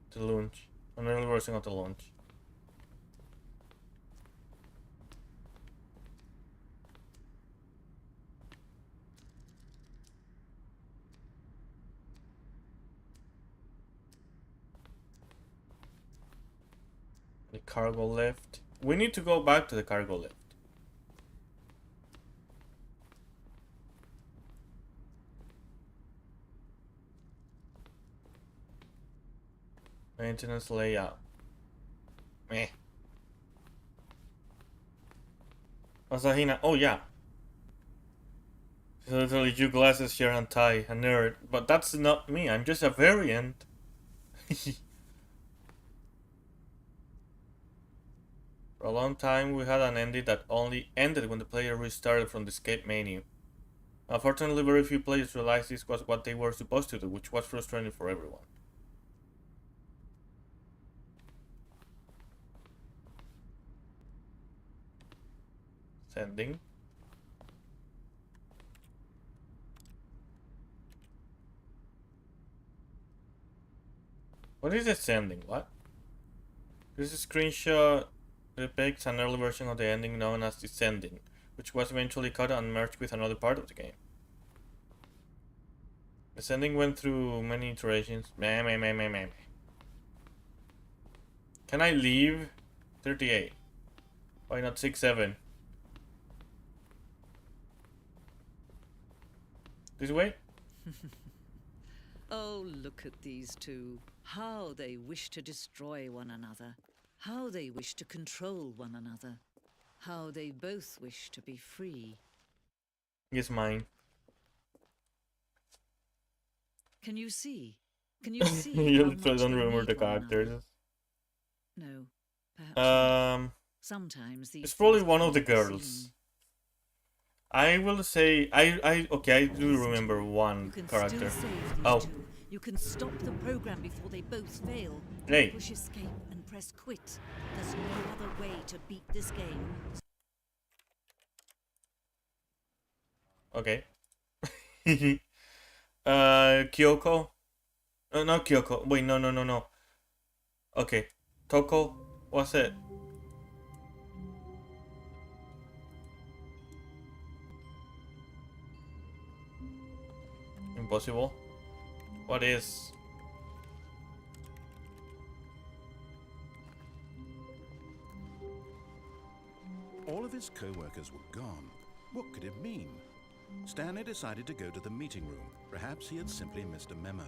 The launch. An early version of the launch. The cargo lift. We need to go back to the cargo lift. Maintenance layout. Meh. Asahina. Oh, yeah. So literally, you glasses, shirt, and tie. A nerd. But that's not me. I'm just a variant. For a long time, we had an ending that only ended when the player restarted from the escape menu. Unfortunately, very few players realized this was what they were supposed to do, which was frustrating for everyone. Sending. What is the sending? What? This is a screenshot depicts an early version of the ending known as Descending, which was eventually cut and merged with another part of the game. Descending went through many iterations. Can I leave? 38. Why not 6-7? This way? Oh, look at these two. How they wish to destroy one another. How they wish to control one another. How they both wish to be free. It's mine. Can you see? Can you see? You how literally much don't they remember need the one another? characters. No, perhaps not. Sometimes these it's probably things one can of the be girls. seen. I will say okay, I do remember one character. Oh, You can stop the program before they both fail. hey. Push escape and press quit. There's no other way to beat this game. Okay. Kyoko. Not Kyoko. Wait, no. Okay. Toko. What's it? Impossible. What is? All of his co-workers were gone. What could it mean? Stanley decided to go to the meeting room. Perhaps he had simply missed a memo.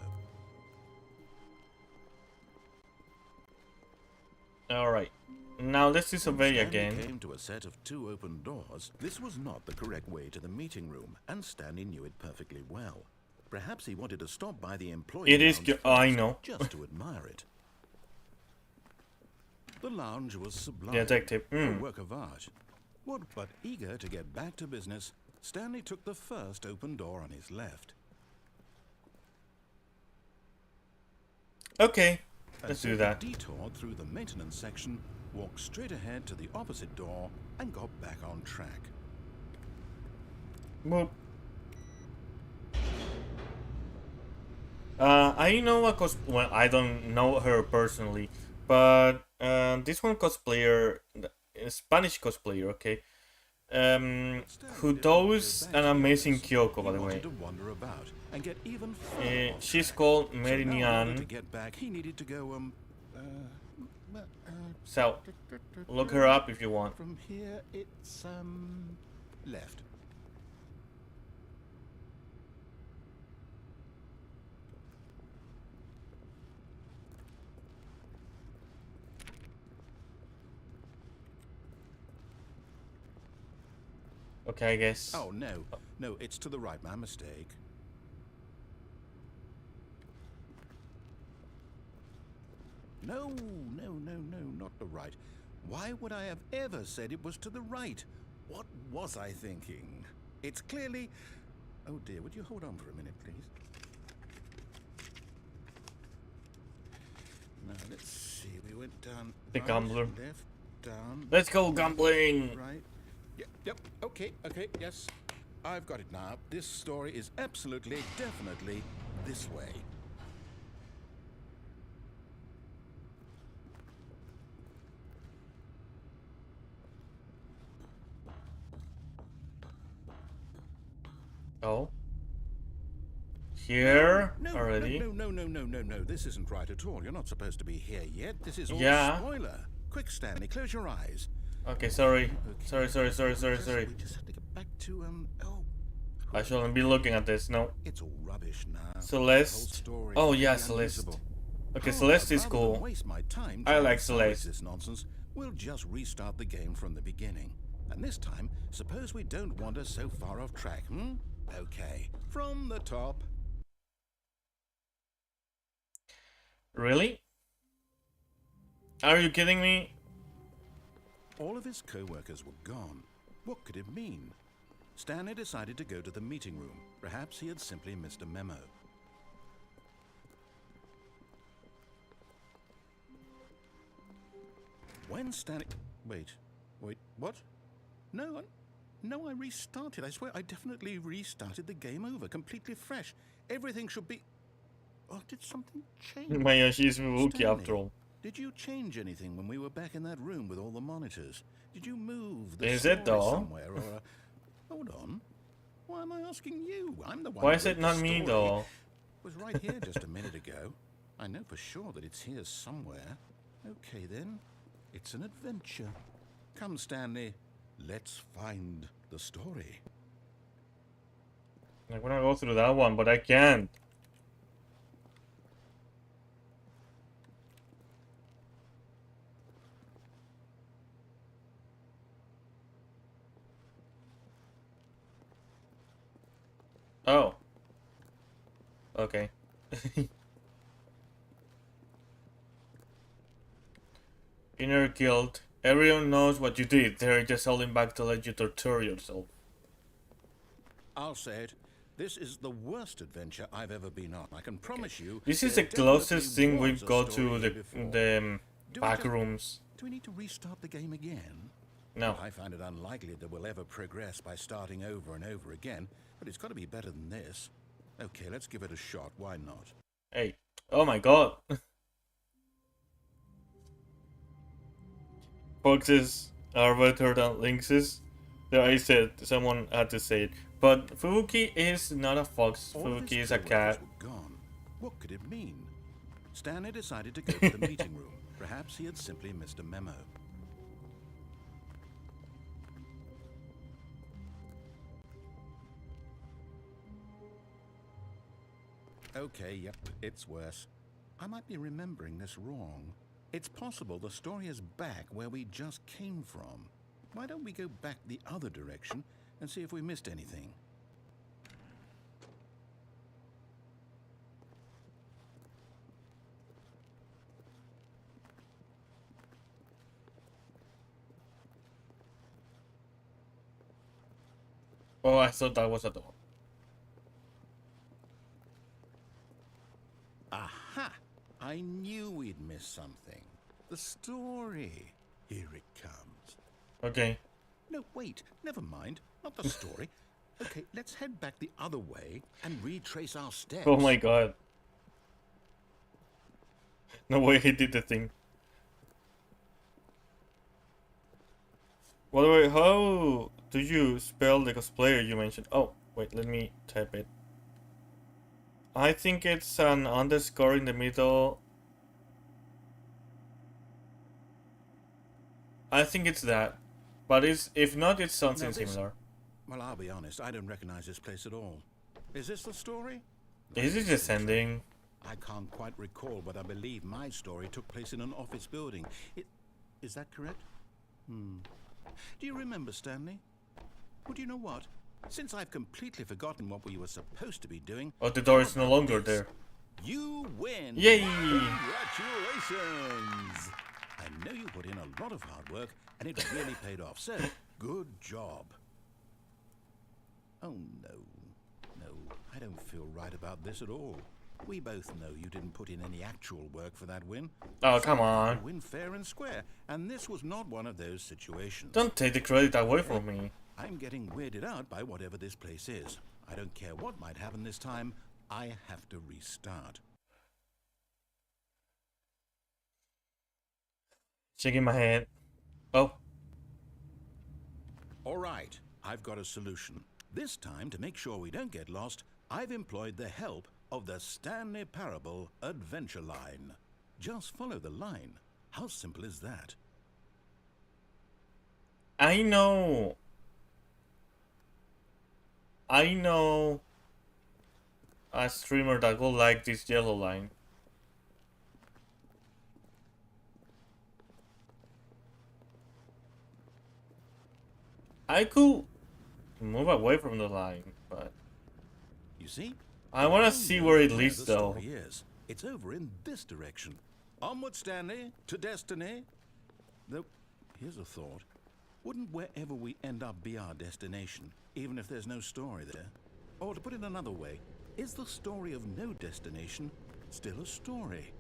Alright. Now let's disobey Stanley again. came to a set of 2 open doors. This was not the correct way to the meeting room, and Stanley knew it perfectly well. Perhaps he wanted to stop by the employee It is. lounge I first, know. just to admire it. The lounge was sublime, Detective. a work of art. What but eager to get back to business, Stanley took the first open door on his left. Okay. And Let's so do he that. detoured through the maintenance section, walked straight ahead to the opposite door, and got back on track. Boop. I know a well, I don't know her personally, but this one cosplayer, a Spanish cosplayer, okay, who does an amazing Kyoko, by the way. To wander about and get even further off She's track. called So now in order to Meridian. get back, he needed to go So look her up if you want. from here it's left. Okay, I guess. Oh, no. No, it's to the right. My mistake. No, not the right. Why would I have ever said it was to the right? What was I thinking? It's clearly... Oh dear, would you hold on for a minute, please? Now, let's see. We went down... The right, gambler. left, down... Let's go gambling! Right. Yep, okay, yes. I've got it now. This story is absolutely, definitely this way. Oh. Here already? No. This isn't right at all. You're not supposed to be here yet. This is all spoiler. Quick, Stanley, close your eyes. Okay, sorry. Okay. Sorry. We just have to get back to, I shouldn't be looking at this, no. It's all rubbish now. Celeste. Oh yeah, Celeste. Okay, Celeste is cool. Waste my time I like to summarize Celeste. this nonsense. We'll just restart the game from the beginning. And this time, suppose we don't wander so far off track, Okay, from the top. Really? Are you kidding me? All of his co-workers were gone. What could it mean? Stanley decided to go to the meeting room. Perhaps he had simply missed a memo. When Stanley... Wait, what? No, I restarted. I swear, I definitely restarted the game over, completely fresh. Everything should be... Oh, did something change? Mayoshi Spvwvky after all. Did you change anything when we were back in that room with all the monitors? Did you move the Is it though? somewhere or Hold on. Why am I asking you? I'm the one. Why who is it wrote not the me story. though? It was right here just a minute ago. I know for sure that it's here somewhere. Okay then. It's an adventure. Come, Stanley. Let's find the story. I wanna go through that one, but I can't. Oh. Okay. Inner guilt. Everyone knows what you did. They're just holding back to let you torture yourself. I'll say it. This is the worst adventure I've ever been on. I can promise you. This is the there closest definitely thing was we've a got story to here the before. Do we back just- rooms. Do we need to restart the game again? No. I find it unlikely that we'll ever progress by starting over and over again, but it's got to be better than this. Okay, let's give it a shot. Why not? Hey. Oh my god. Foxes are better than lynxes. There I said, someone had to say it. But Spvwvky is not a fox. All of Spvwvky his is a cat. coworkers were gone. What could it mean? Stanley decided to go to the meeting room. Perhaps he had simply missed a memo. Okay, yep, it's worse. I might be remembering this wrong. It's possible the story is back where we just came from. Why don't we go back the other direction and see if we missed anything? Oh, I thought that was a door. Aha! I knew we'd miss something. The story. Here it comes. Okay. No, wait. Never mind. Not the story. Okay, let's head back the other way and retrace our steps. Oh my god. No way he did the thing. By the way, how do you spell the cosplayer you mentioned? Oh, wait, let me type it. I think it's an underscore in the middle. I think it's that. But if not, it's something Now this- similar. Well, I'll be honest. I don't recognize this place at all. Is this the story? Is it descending? I can't quite recall, but I believe my story took place in an office building. Is that correct? Do you remember, Stanley? Well, you know what? Since I've completely forgotten what we were supposed to be doing... Oh, the door is no longer there. You win! Yay! Congratulations! I know you put in a lot of hard work, and it really paid off, so good job. Oh, no. No, I don't feel right about this at all. We both know you didn't put in any actual work for that win. Oh, come on. Win fair and square, and this was not one of those situations. Don't take the credit away from me. I'm getting weirded out by whatever this place is. I don't care what might happen this time. I have to restart. Shaking my head. Oh. All right, I've got a solution. This time, to make sure we don't get lost, I've employed the help of the Stanley Parable Adventure Line. Just follow the line. How simple is that? I know a streamer that will like this yellow line. I could move away from the line, but You see? I want to see where it leads, though. It's over in this direction. Onward, Stanley, to destiny. Though, here's a thought. Wouldn't wherever we end up be our destination, even if there's no story there? Or to put it another way, is the story of no destination still a story?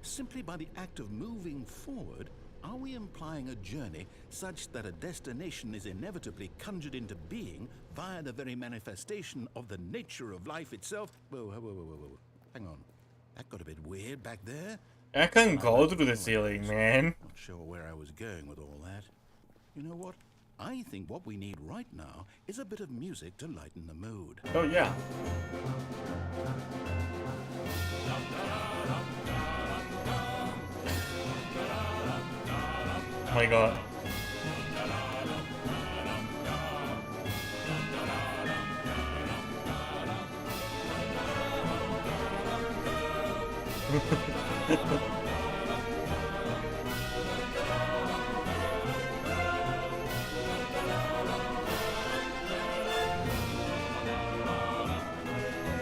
Simply by the act of moving forward, are we implying a journey such that a destination is inevitably conjured into being via the very manifestation of the nature of life itself? Whoa. Hang on. That got a bit weird back there. I can't go through the ceiling, man. Not sure where I was going with all that. You know what? I think what we need right now is a bit of music to lighten the mood. Oh, yeah. Oh my god.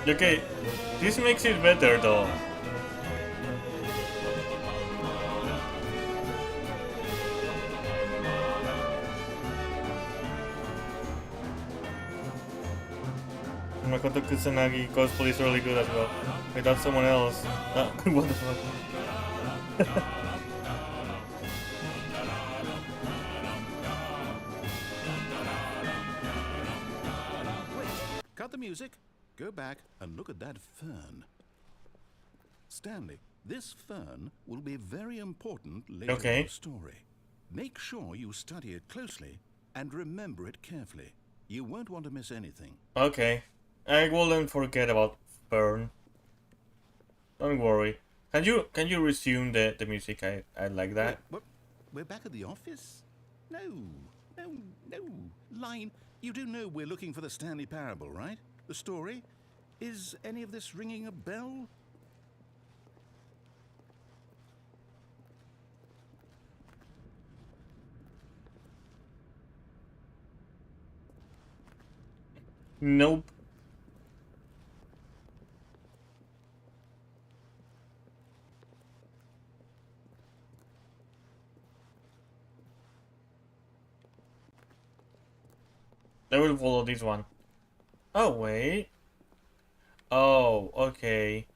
Okay, this makes it better though. Makoto Kusanagi cosplay is really good as well. Wait, that's someone else. What the fuck? Wait, cut the music. Go back and look at that fern. Stanley, this fern will be very important later in the story. Make sure you study it closely and remember it carefully. You won't want to miss anything. Okay. I wouldn't forget about Fern. Don't worry. Can you resume the music? I like that. What? We're back at the office? No. Line, you do know we're looking for the Stanley Parable, right? The story? Is any of this ringing a bell? Nope. I will follow this one. Oh, wait. Oh, okay.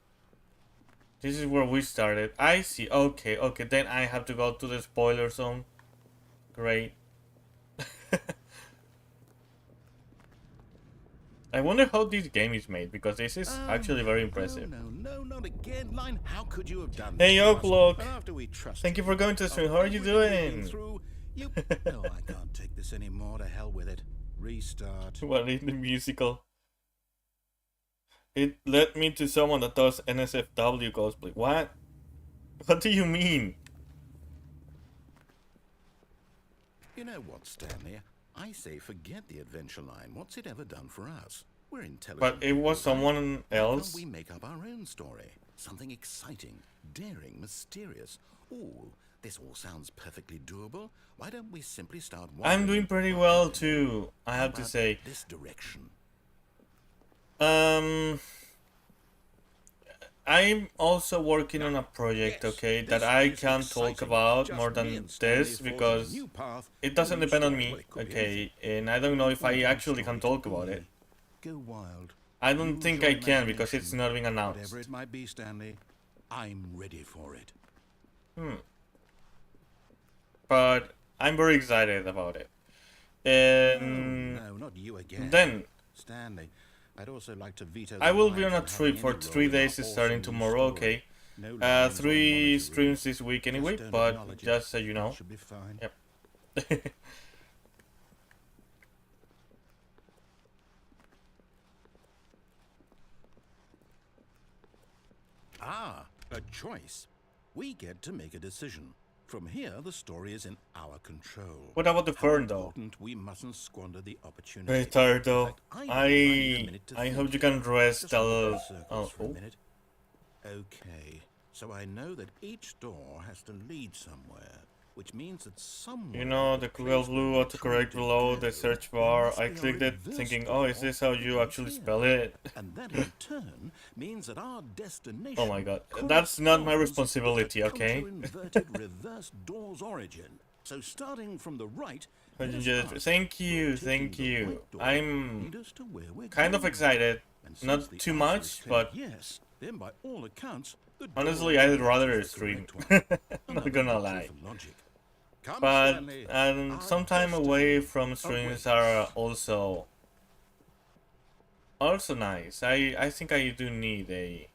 This is where we started. I see. Okay, then I have to go to the spoiler zone. Great. I wonder how this game is made, because this is actually very impressive. No, not again, Line. How could you have done Hey, Oaklock. this? Thank you for going to the stream. How are you doing? No, I can't take this anymore. To hell with it. Restart. What in the musical? It led me to someone that does NSFW cosplay. What? What do you mean? You know what, Stanley? I say forget the adventure line. What's it ever done for us? We're intelligent. But it was someone else? We make up our own story. Something exciting, daring, mysterious. All This all sounds perfectly doable. Why don't we simply start I'm doing pretty well too, I have to say. This direction. I'm also working on a project, okay, that I can't talk about more than this because it doesn't depend on me, okay, and I don't know if I actually can talk about it. Go wild. I don't think I can because it's not being announced. Whatever it might be, Stanley, I'm ready for it. But I'm very excited about it. And no, not you again. then Stanley, I'd also like to veto. I will be on a trip for 3 days starting tomorrow, okay? 3 streams this week anyway, but just so you know. Should be fine. Yep. Ah, a choice. We get to make a decision. From here, the story is in our control. What about the fern though? We mustn't squander the opportunity. Very tired though. In fact, I hope you can rest a little. Oh. Okay, so I know that each door has to lead somewhere, which means that someone... You know, the Google Blue autocorrect below the search bar. I clicked it thinking, oh, is this how you actually spell it? And that in turn means that our destination... Oh my god, that's not my responsibility, okay? Inverted reverse door's origin. So starting from the right... Thank you. I'm kind of excited. Not too much, but yes, then by all accounts, honestly, I'd rather stream. I'm not gonna lie. But some time away from streams are also nice. I think I do need a...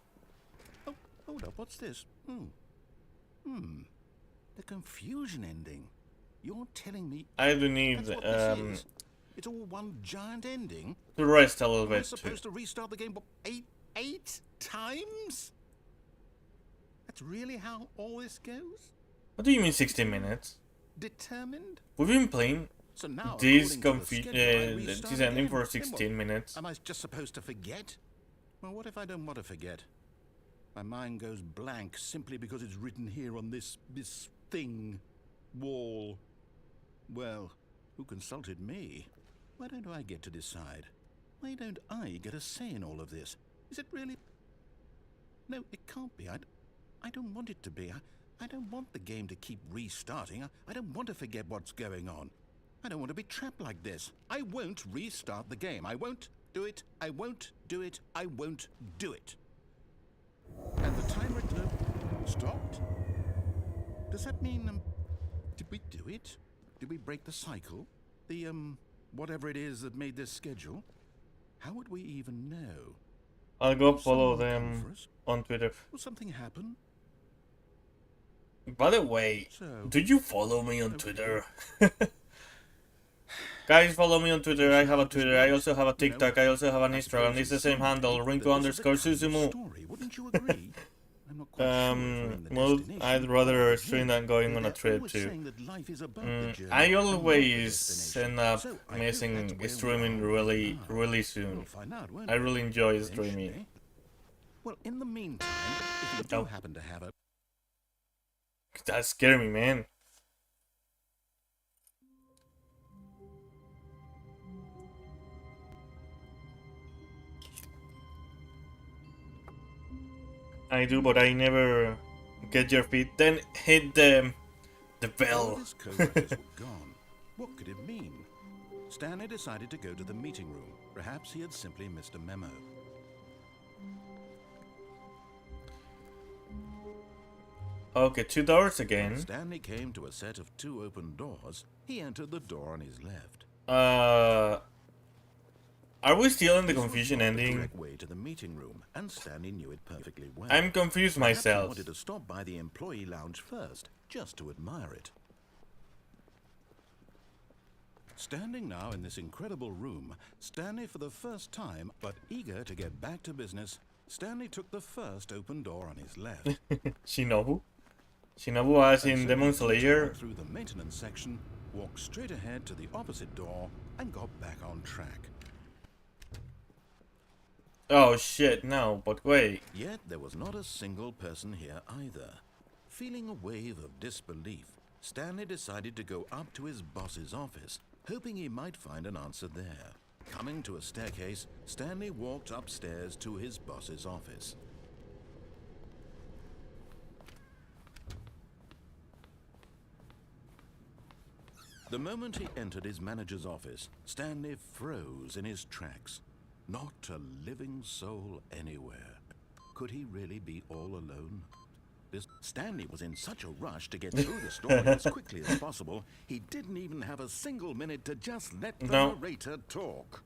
Oh, hold up, what's this? The confusion ending. You're telling me... I do need it's all one giant ending? to rest a little Am I bit supposed too. to restart the game eight times? That's really how all this goes? What do you mean 16 minutes? Determined? We've been playing So now, this according to the schedule, I restart this ending again. for Then 16 what? minutes. Am I just supposed to forget? Well, what if I don't want to forget? My mind goes blank simply because it's written here on this thing, wall. Well, who consulted me? Why don't I get to decide? Why don't I get a say in all of this? Is it really? No, it can't be. I don't want it to be. I don't want the game to keep restarting. I don't want to forget what's going on. I don't want to be trapped like this. I won't restart the game. I won't do it. I won't do it. I won't do it. And the timer stopped? Does that mean, did we do it? Did we break the cycle? The, whatever it is that made this schedule? How would we even know? I'll go follow Someone them come for us? on Twitter. Will something happen? By the way, So, do you follow me on Twitter? Guys, follow me on Twitter. I have a Twitter. I also have a TikTok. I also have an Instagram. It's the same handle, Rinku_Susumu. story, wouldn't you agree? I'm not quite sure if we're in the Well, destination, I'd rather but stream yeah, than going on a they're trip always too. saying that life is about the journey I and not the always destination. end up So, I hope that's missing where we streaming are really now. soon. We'll find out, won't I we? really enjoy Eventually. streaming. Well, in the meantime, if you do Oh. happen to have a... That scared me, man. I do, but I never get your feet. Then hit the All bell. of his co-workers were gone. What could it mean? Stanley decided to go to the meeting room. Perhaps he had simply missed a memo. Okay, 2 doors again. Stanley came to a set of 2 open doors. He entered the door on his left. Are we still in the This was confusion not the ending? direct way to the meeting room, and Stanley knew it perfectly well. I'm confused Perhaps he myself. wanted to stop by the employee lounge first, just to admire it. Standing now in this incredible room, Stanley for the first time, but eager to get back to business, Stanley took the first open door on his left. Shinobu? Shinobu as in And so Demon he Slayer? turned through the maintenance section, walked straight ahead to the opposite door, and got back on track. Oh shit, no, but wait. Yet there was not a single person here either. Feeling a wave of disbelief, Stanley decided to go up to his boss's office, hoping he might find an answer there. Coming to a staircase, Stanley walked upstairs to his boss's office. The moment he entered his manager's office, Stanley froze in his tracks. Not a living soul anywhere. Could he really be all alone? Stanley was in such a rush to get through the story as quickly as possible, he didn't even have a single minute to just let the narrator talk.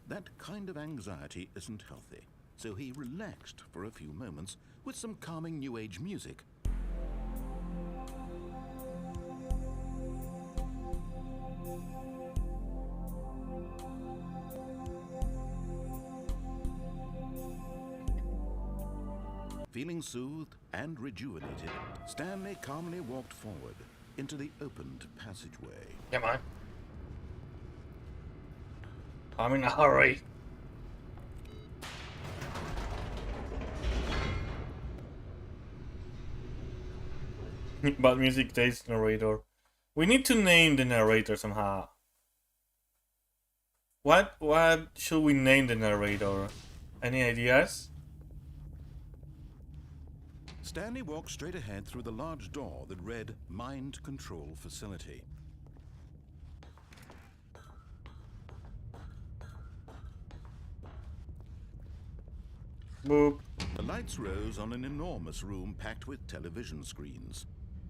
That kind of anxiety isn't healthy, so he relaxed for a few moments with some calming New Age music. Feeling soothed and rejuvenated, Stanley calmly walked forward into the opened passageway. Come on. I'm in a hurry. Bad music taste narrator. We need to name the narrator somehow. What should we name the narrator? Any ideas? Stanley walked straight ahead through the large door that read Mind Control Facility. Boop. The lights rose on an enormous room packed with television screens.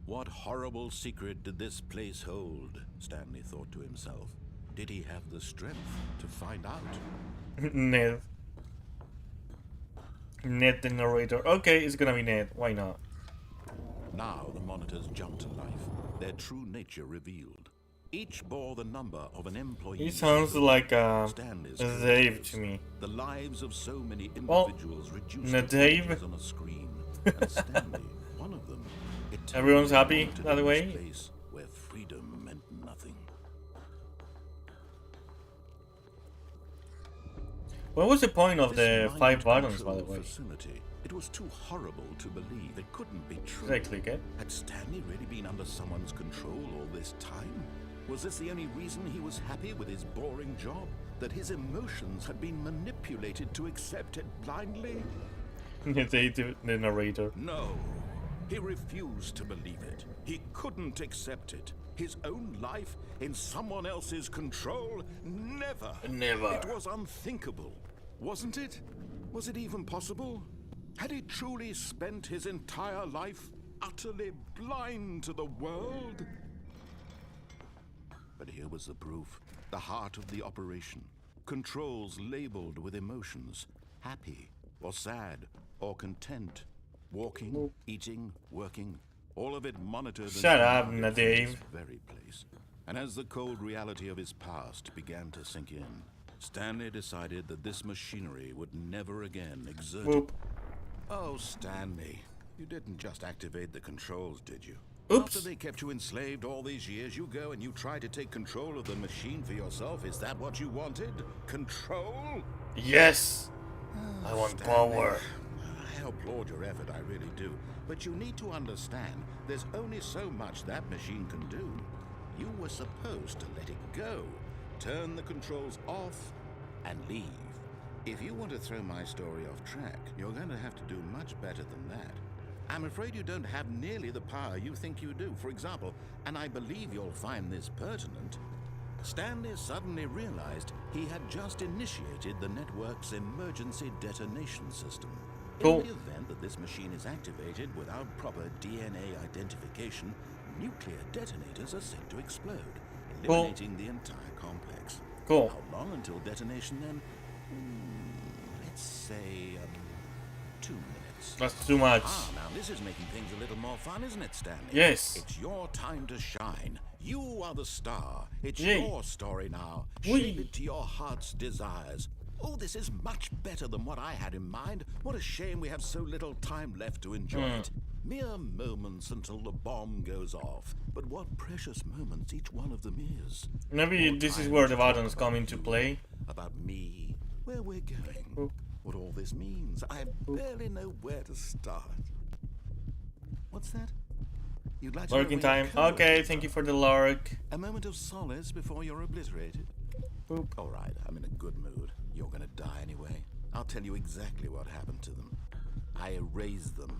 What horrible secret did this place hold? Stanley thought to himself. Did he have the strength to find out? Ned. Ned the narrator. Okay, it's gonna be Ned. Why not? Now the monitors jumped to life, their true nature revealed. Each bore the number of an employee. He sounds like Stanley's Dave to me. The lives of so many individuals reduced to Dave. images on a screen. And Stanley, one of them. Everyone's happy that way? Place where freedom meant nothing. What was the point of the 5 buttons, by the way? Facility. It was too horrible to believe. It couldn't be true. Did I click it? Had Stanley really been under someone's control all this time? Was this the only reason he was happy with his boring job? That his emotions had been manipulated to accept it blindly? The narrator. No. He refused to believe it. He couldn't accept it. His own life in someone else's control? Never. Never. It was unthinkable, wasn't it? Was it even possible? Had he truly spent his entire life utterly blind to the world? But here was the proof. The heart of the operation. Controls labeled with emotions. Happy, or sad, or content. Walking, eating, working. All of it monitored. Shut up, Dave. Very place. And as the cold reality of his past began to sink in, Stanley decided that this machinery would never again exert it. Oh, Stanley, you didn't just activate the controls, did you? Oops. After they kept you enslaved all these years, you go and you try to take control of the machine for yourself. Is that what you wanted? Control? Yes! I want Stanley, power. I applaud your effort, I really do. But you need to understand, there's only so much that machine can do. You were supposed to let it go, turn the controls off, and leave. If you want to throw my story off track, you're going to have to do much better than that. I'm afraid you don't have nearly the power you think you do. For example, and I believe you'll find this pertinent, Stanley suddenly realized he had just initiated the network's emergency detonation system. In the event that this machine is activated without proper DNA identification, nuclear detonators are set to explode, eliminating the entire complex. Cool. How long until detonation then? Let's say 2 minutes. That's too much. Ah, now this is making things a little more fun, isn't it, Stanley? Yes. It's your time to shine. You are the star. It's Yay. your story now. Whee. Shape it to your heart's desires. Oh, this is much better than what I had in mind. What a shame we have so little time left to enjoy it. Mere moments until the bomb goes off. But what precious moments each one of them is. Maybe More this is time where to the talk buttons come about into you, play. About me, where we're going, what all this means. I barely know where to start. What's that? You'd like to know Lurking where your time. coworkers Okay, are. thank you for the lurk. A moment of solace before you're obliterated. Boop. All right, I'm in a good mood. You're gonna die anyway. I'll tell you exactly what happened to them. I erased them.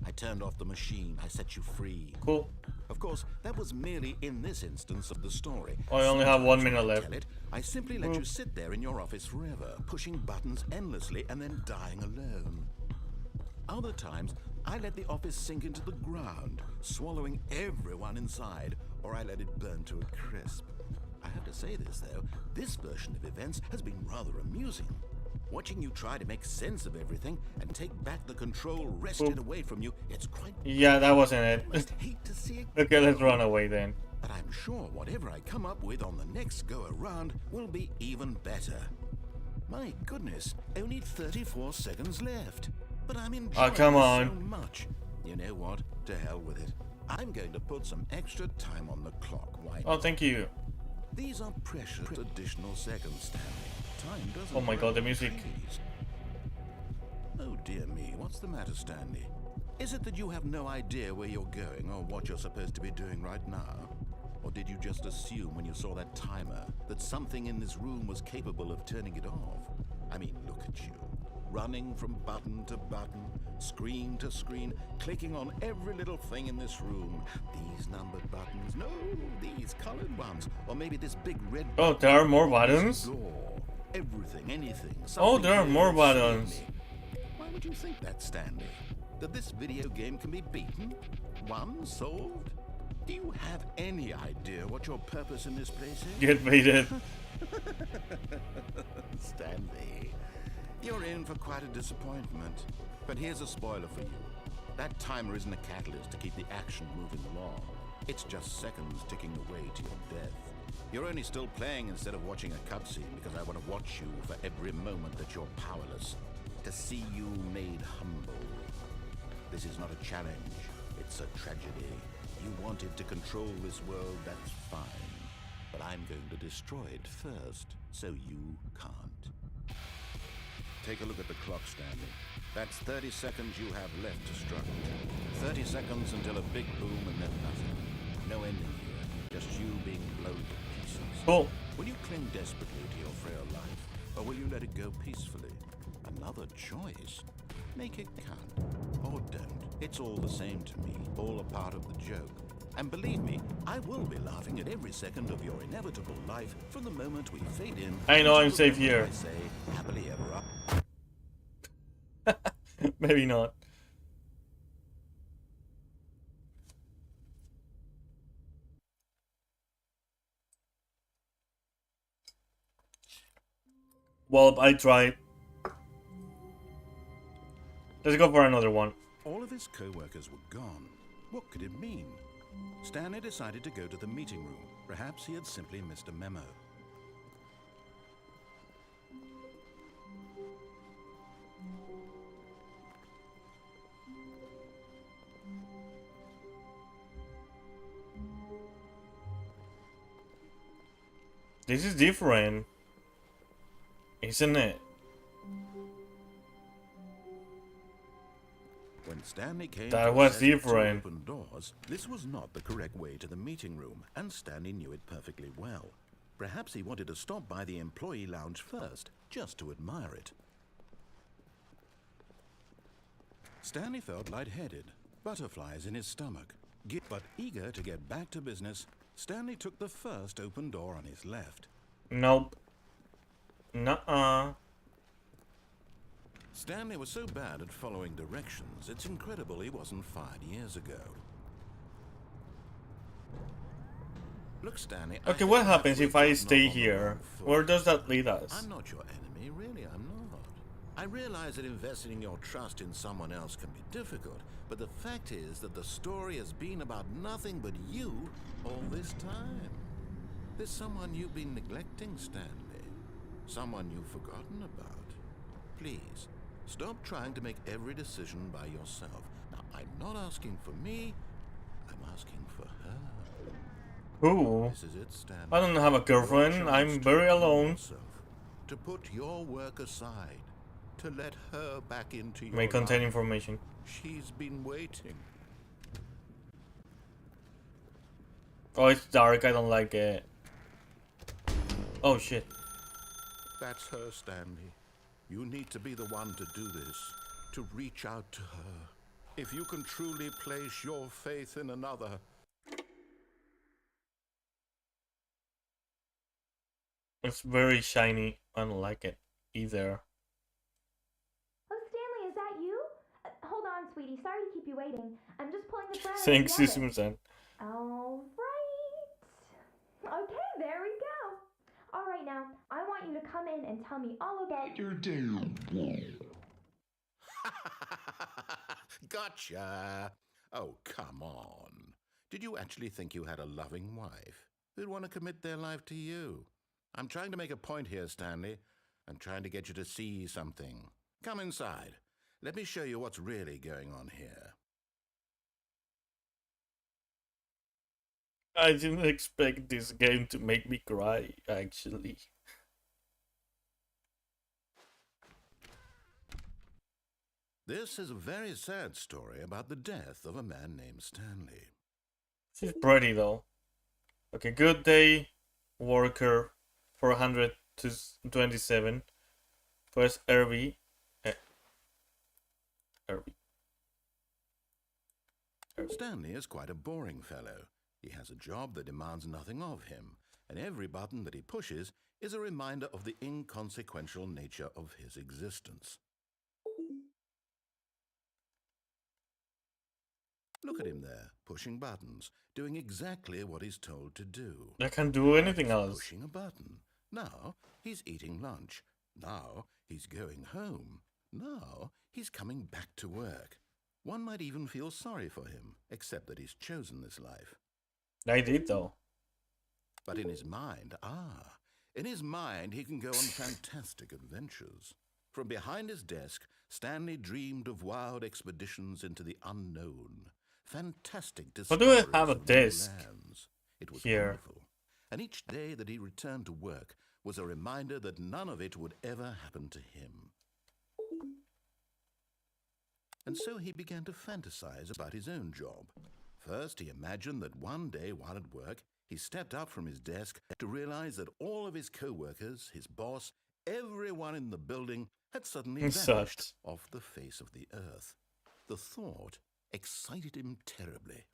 I turned off the machine. I set you free. Cool. Of course, that was merely in this instance of the story. I only have 1 minute Sometimes when I left. tell it, I simply let you sit there in your office forever, pushing buttons endlessly and then dying alone. Other times, I let the office sink into the ground, swallowing everyone inside, or I let it burn to a crisp. I have to say this, though, this version of events has been rather amusing. Watching you try to make sense of everything and take back the control wrested away from you, it's quite... Yeah, that wasn't it. I must hate to see it. Okay, let's run away then. But I'm sure whatever I come up with on the next go-around will be even better. My goodness, only 34 seconds left. But I'm enjoying come this on. so much. You know what? To hell with it. I'm going to put some extra time on the clock. Why Oh, not? thank you. These are precious additional seconds, Stanley. Time doesn't Oh my god, the work music. trees. Oh dear me, what's the matter, Stanley? Is it that you have no idea where you're going or what you're supposed to be doing right now? Or did you just assume when you saw that timer that something in this room was capable of turning it off? I mean, look at you. Running from button to button, screen to screen, clicking on every little thing in this room. These numbered buttons, no, these colored ones. Or maybe this big red Oh, there are more buttons? door. Everything, anything. Oh, something there are here more to buttons. save me. Why would you think that, Stanley? That this video game can be beaten? Won? Solved? Do you have any idea what your purpose in this place is? Get baited. Stanley, you're in for quite a disappointment. But here's a spoiler for you. That timer isn't a catalyst to keep the action moving along. It's just seconds ticking away to your death. You're only still playing instead of watching a cutscene because I want to watch you for every moment that you're powerless. To see you made humble. This is not a challenge. It's a tragedy. You wanted to control this world, that's fine. But I'm going to destroy it first, so you can't. Take a look at the clock, Stanley. That's 30 seconds you have left to struggle. 30 seconds until a big boom and then nothing. No ending here, just you being blown to pieces. Cool. Will you cling desperately to your frail life, or will you let it go peacefully? Another choice. Make it count, or don't. It's all the same to me, all a part of the joke. And believe me, I will be laughing at every second of your inevitable life from the moment we fade in. I know I'm until safe the moment here. I say, happily ever after. Maybe not. Well, I tried. Let's go for another one. All of his co-workers were gone. What could it mean? Stanley decided to go to the meeting room. Perhaps he had simply missed a memo. This is different, isn't it? When Stanley came That to was assess the two different. open doors, this was not the correct way to the meeting room, and Stanley knew it perfectly well. Perhaps he wanted to stop by the employee lounge first, just to admire it. Stanley felt lightheaded, butterflies in his stomach. But eager to get back to business, Stanley took the first open door on his left. Nope. Nuh-uh. Stanley was so bad at following directions, it's incredible he wasn't fired years ago. Look, Stanley. Okay, what happens if I stay here? Where does that lead us? I'm not your enemy, really, I'm not. I realize that investing your trust in someone else can be difficult, but the fact is that the story has been about nothing but you all this time. There's someone you've been neglecting, Stanley. Someone you've forgotten about. Please, stop trying to make every decision by yourself. Now, I'm not asking for me, I'm asking for her. Who? This is it, Stanley. I don't have a girlfriend. Your I'm chance very to alone. yourself, to put your work aside, to let her back into your May contain life. information. She's been waiting. Oh, it's dark. I don't like it. Oh shit. That's her, Stanley. You need to be the one to do this, to reach out to her. If you can truly place your faith in another. It's very shiny. I don't like it either. Oh, Stanley, is that you? Hold on, sweetie. Sorry to keep you waiting. I'm just pulling this ladder Thanks, together. Susumu-san. All right. Okay, there we go. All right, now, I want you to come in and tell me all about your day. Gotcha. Oh, come on. Did you actually think you had a loving wife who'd want to commit their life to you? I'm trying to make a point here, Stanley. I'm trying to get you to see something. Come inside. Let me show you what's really going on here. I didn't expect this game to make me cry, actually. This is a very sad story about the death of a man named Stanley. She's pretty though. Okay, good day, worker 427. First 𝑨𝑽𝑬𝑹. Stanley is quite a boring fellow. He has a job that demands nothing of him, and every button that he pushes is a reminder of the inconsequential nature of his existence. Look at him there, pushing buttons, doing exactly what he's told to do. I can't do anything Now he's else. pushing a button. Now he's eating lunch. Now he's going home. Now he's coming back to work. One might even feel sorry for him, except that he's chosen this life. I did though. But in his mind, in his mind he can go on fantastic adventures. From behind his desk, Stanley dreamed of wild expeditions into the unknown. Fantastic But discoveries do I have a of new desk lands. It was here? wonderful. And each day that he returned to work was a reminder that none of it would ever happen to him. And so he began to fantasize about his own job. First, he imagined that one day while at work, he stepped up from his desk to realize that all of his co-workers, his boss, everyone in the building had suddenly It vanished sucked. off the face of the earth. The thought excited him terribly.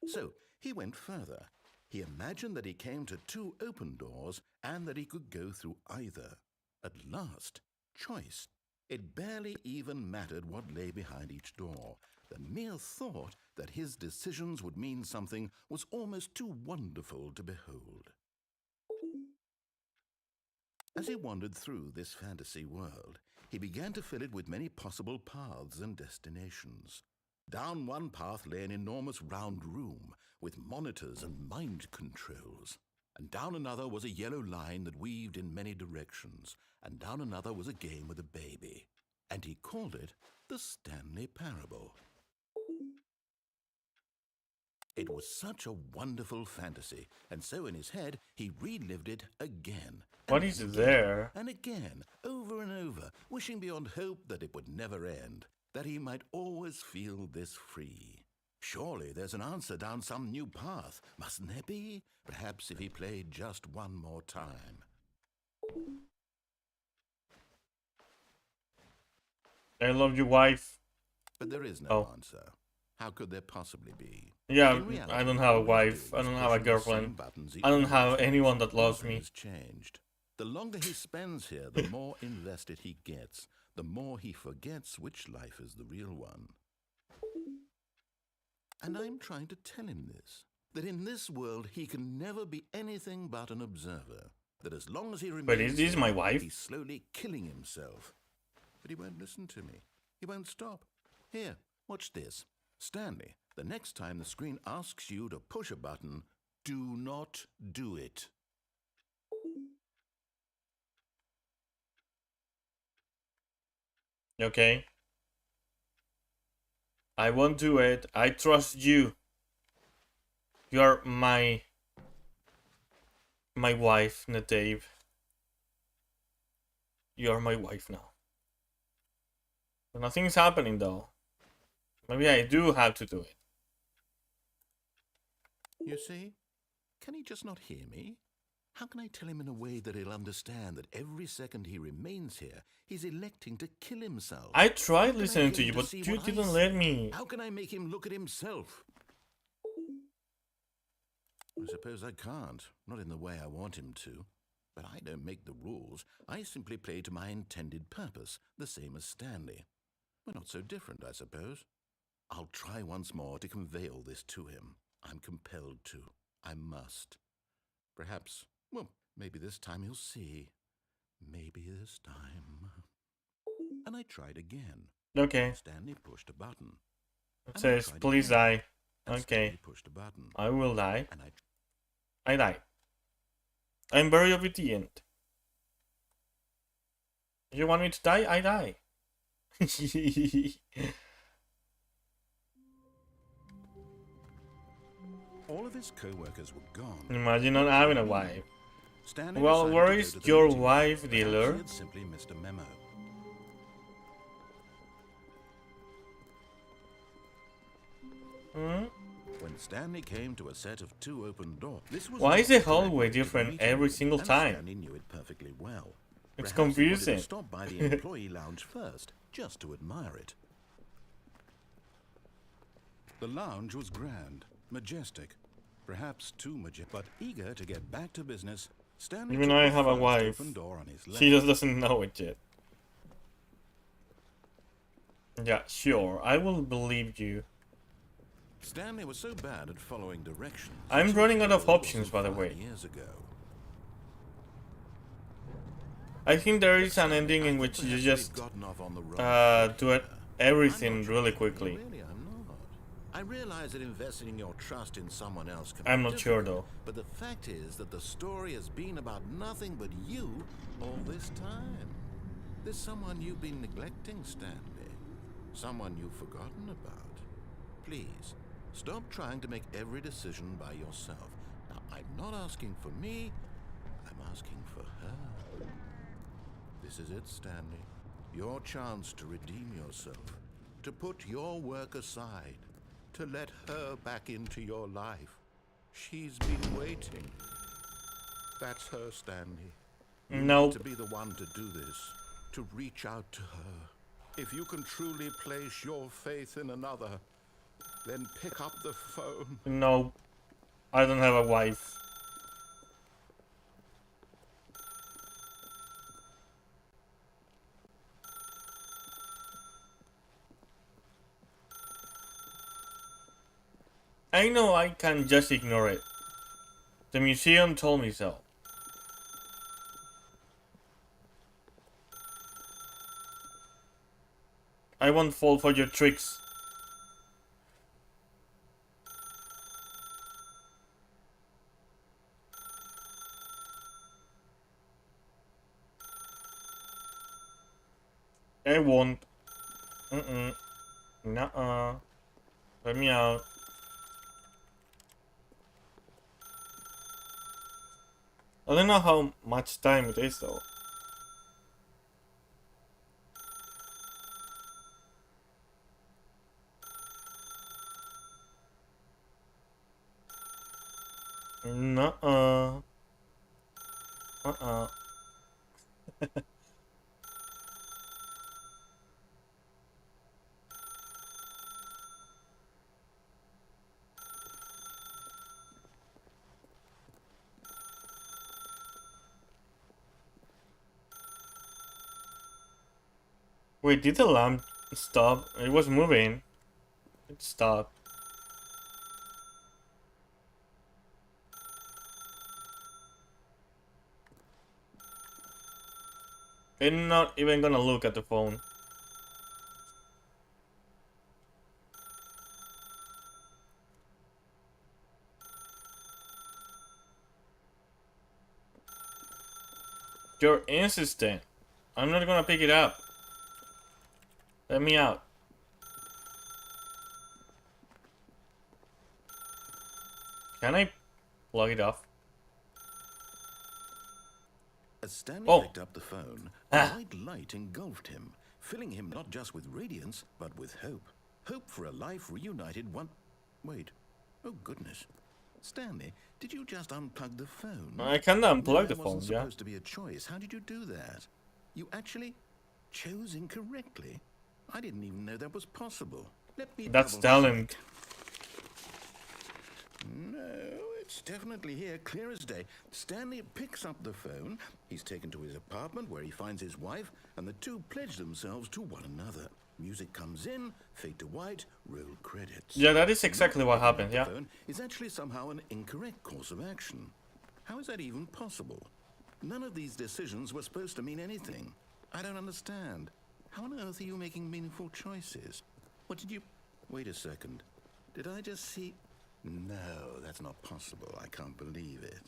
So he went further. He imagined that he came to two open doors and that he could go through either. At last, choice. It barely even mattered what lay behind each door. The mere thought that his decisions would mean something was almost too wonderful to behold. As he wandered through this fantasy world, he began to fill it with many possible paths and destinations. Down one path lay an enormous round room with monitors and mind controls. And down another was a yellow line that weaved in many directions. And down another was a game with a baby. And he called it the Stanley Parable. It was such a wonderful fantasy, and so in his head he relived it again. What is there? And again, over and over, wishing beyond hope that it would never end, that he might always feel this free. Surely there's an answer down some new path, mustn't there be? Perhaps if he played just one more time. I love your wife. But there is no Oh. answer. How could there possibly be? Yeah, In reality, I don't have a all he's wife. doing I don't is have a pushing the same girlfriend. buttons he I don't always have used. anyone that loves Nothing me. has changed. The longer he spends here, the more invested he gets, the more he forgets which life is the real one. And I'm trying to tell him this, that in this world he can never be anything but an observer, that as long as he remains But is this here, my wife? he's slowly killing himself. But he won't listen to me. He won't stop. Here, watch this. Stanley, the next time the screen asks you to push a button, do not do it. Okay. I won't do it. I trust you. You're my wife, not Dave. You're my wife now. But nothing's happening though. Maybe I do have to do it. You see? Can he just not hear me? How can I tell him in a way that he'll understand that every second he remains here, he's electing to kill himself? I tried listening to you, but you didn't let me. How can I make him look at himself? I suppose I can't, not in the way I want him to. But I don't make the rules. I simply play to my intended purpose, the same as Stanley. We're not so different, I suppose. I'll try once more to convey all this to him. I'm compelled to. I must. Perhaps, well, maybe this time he'll see. Maybe this time. And I tried again. Okay. Stanley pushed a button. It says, please die. Okay. Stanley pushed a button. I will die. And I die. I'm very obedient. You want me to die? I die. All of his co-workers were gone. Imagine not having a wife. Stanley Well, decided where to go is to the your meeting. wife, Perhaps dealer? he had simply missed a memo. Hmm? When Stanley came to a set of 2 open doors, this was Why not is the correct hallway way to the different meeting every room, single and time? Stanley knew it perfectly well. It's Perhaps he wanted confusing. to stop by the employee lounge first, just to admire it. The lounge was grand, majestic, perhaps too majestic, but eager to get back to business. Stanley Even took I the have a first wife. open door on his left. She just doesn't know it yet. Yeah, sure. I will believe you. Stanley was so bad at following directions. I'm that running he out of thought it options, was by the 5 way. years ago. I think there is an ending in which you just do it everything really quickly. Really, I'm not. I realize that investing in your trust in someone else can I'm be not sure difficult, though. But the fact is that the story has been about nothing but you all this time. There's someone you've been neglecting, Stanley. Someone you've forgotten about. Please, stop trying to make every decision by yourself. Now, I'm not asking for me, I'm asking for her. This is it, Stanley. Your chance to redeem yourself. To put your work aside. To let her back into your life. She's been waiting. That's her, Stanley. You Nope. need to be the one to do this. To reach out to her. If you can truly place your faith in another, then pick up the phone. No, I don't have a wife. I know I can just ignore it. The museum told me so. I won't fall for your tricks. I won't. Nuh-uh. Let me out. I don't know how much time it is though. Nuh-uh. Wait, did the lamp stop? It was moving. It stopped. I'm not even gonna look at the phone. You're insistent. I'm not gonna pick it up. Let me out. Can I plug it off? As Stanley Oh. picked up the phone, Ah. a white light engulfed him, filling him not just with radiance, but with hope. Hope for a life reunited one... Wait. Oh, goodness. Stanley, did you just unplug the phone? I can unplug the There phone, wasn't yeah. supposed to be a choice. How did you do that? You actually chose incorrectly? I didn't even know that was possible. Let me That's double talent. check. No, it's definitely here, clear as day. Stanley picks up the phone. He's taken to his apartment where he finds his wife, and the two pledge themselves to one another. Music comes in, fade to white, roll credits. Yeah, that is exactly what happened, The yeah. phone is actually somehow an incorrect course of action. How is that even possible? None of these decisions were supposed to mean anything. I don't understand. How on earth are you making meaningful choices? What did you... Wait a second. Did I just see... No, that's not possible. I can't believe it.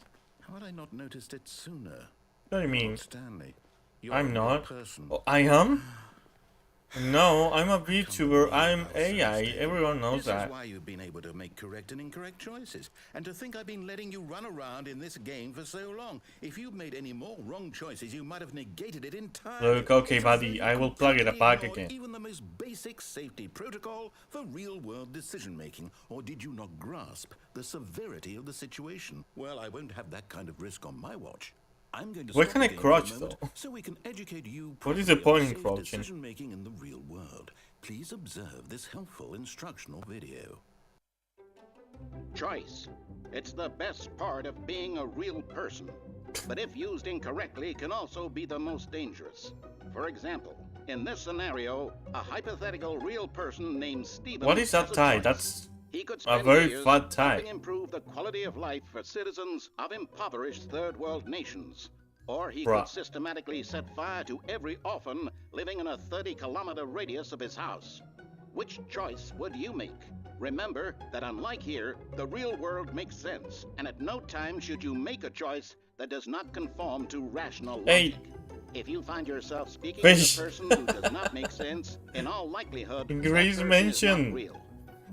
How had I not noticed it sooner? What do you mean? Oh, Stanley, you're I'm a real not. person. Oh, I am? No, I'm a VTuber. I'm AI. Everyone knows This that. is why you've been able to make correct and incorrect choices. And to think I've been letting you run around in this game for so long. If you'd made any more wrong choices, you might have negated it entirely. Look, okay, It's as buddy, though I you will plug it completely back ignored again. Even the most basic safety protocol for real-world decision-making. Or did you not grasp the severity of the situation? Well, I won't have that kind of risk on my watch. I'm going to Why stop can't I the game for a crouch, moment though? so we can educate you What is the properly on point in safe crouching? decision-making in the real world. Please observe this helpful instructional video. Choice. It's the best part of being a real person. But if used incorrectly, can also be the most dangerous. For example, in this scenario, a hypothetical real person named Steven. What is that has a tie? choice. That's He could a spend very years fat tie. helping improve the quality of life for citizens of impoverished third world nations. Or he Bruh. could systematically set fire to every orphan living in a 30-kilometer radius of his house. Which choice would you make? Remember that unlike here, the real world makes sense, and at no time should you make a choice that does not conform to rational Hey. logic. If you find yourself speaking Fish. to a person who does not make sense, in all likelihood, that Grace person is mentioned. not real.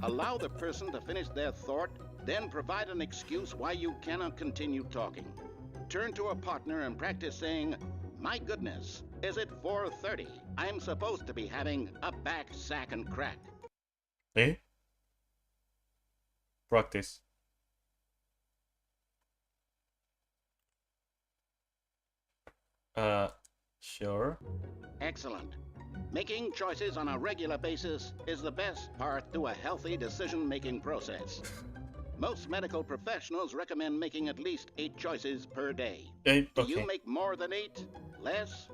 Allow the person to finish their thought, then provide an excuse why you cannot continue talking. Turn to a partner and practice saying, "My goodness, is it 4:30? I'm supposed to be having a back, sack, and crack." Eh? Practice. Sure. Excellent. Making choices on a regular basis is the best part to a healthy decision-making process. Most medical professionals recommend making at least 8 choices per day. Eh, Do okay. you make more than 8? Less?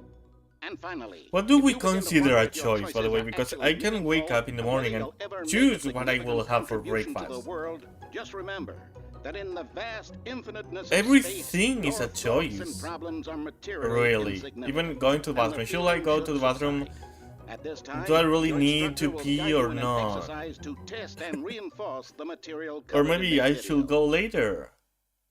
And finally, What do if we you begin to consider wonder a if your choice, by the choices way? are Because actually I can wake meaningful up in the morning whether and you'll ever make choose a what I will significant have for contribution to breakfast. the world, just remember that in the vast infiniteness of Everything space, is a your thoughts choice. and problems are materially Really. insignificant, Even going to the and bathroom. Should I feeling go should to the bathroom? subside. At this time, Do I really your need instructor to will pee guide you or in an not? exercise to test and reinforce the material Or covered in maybe this I video. should go later.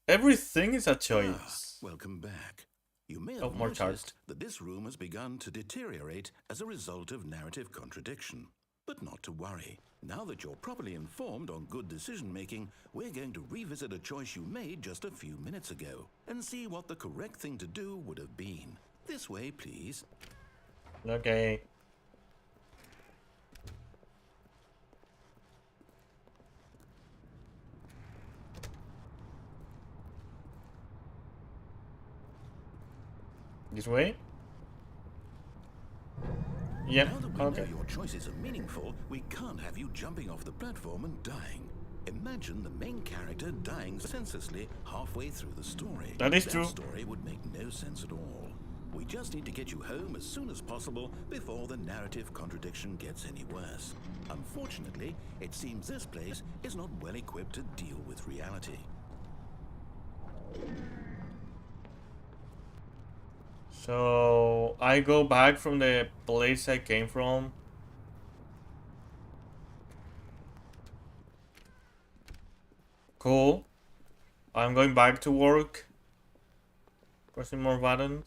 Everything is a choice. Welcome back. You may Oh, have more tart. noticed that this room has begun to deteriorate as a result of narrative contradiction. But not to worry. Now that you're properly informed on good decision-making, we're going to revisit a choice you made just a few minutes ago and see what the correct thing to do would have been. This way, please. Okay. This way? Yep, Now that we okay. know your choices are meaningful, we can't have you jumping off the platform and dying. Imagine the main character dying senselessly halfway through the story. That is true. That story would make no sense at all. We just need to get you home as soon as possible before the narrative contradiction gets any worse. Unfortunately, it seems this place is not well equipped to deal with reality. So I go back from the place I came from. Cool. I'm going back to work. Pressing more buttons.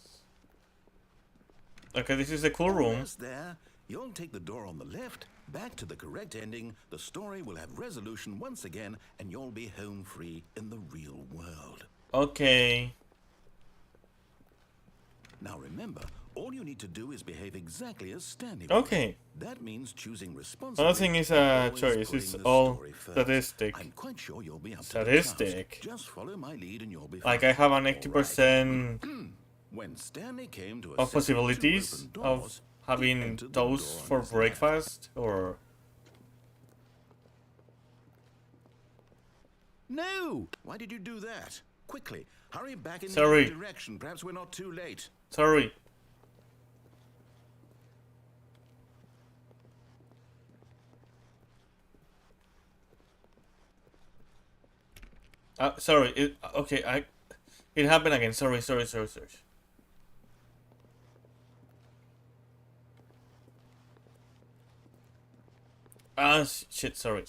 Okay, this is the cool room. Almost there. You'll take the door on the left, back to the correct ending. The story will have resolution once again, and you'll be home free in the real world. Okay. Now remember, All you need to do is behave exactly as Stanley would. Okay. That means choosing responsibly. Nothing is a choice. It's all statistic. I'm quite sure you'll be up to the Statistic. task. Just follow my lead and you'll be Like fine. I have an 80% When Stanley came to a of set possibilities two open of doors, he having entered the toast door on for his left. breakfast, or No! Why did you do that? Quickly, hurry back in Sorry. the other direction. Perhaps we're not too late. sorry. Sorry. Okay. It happened again. Sorry. Shit. Sorry.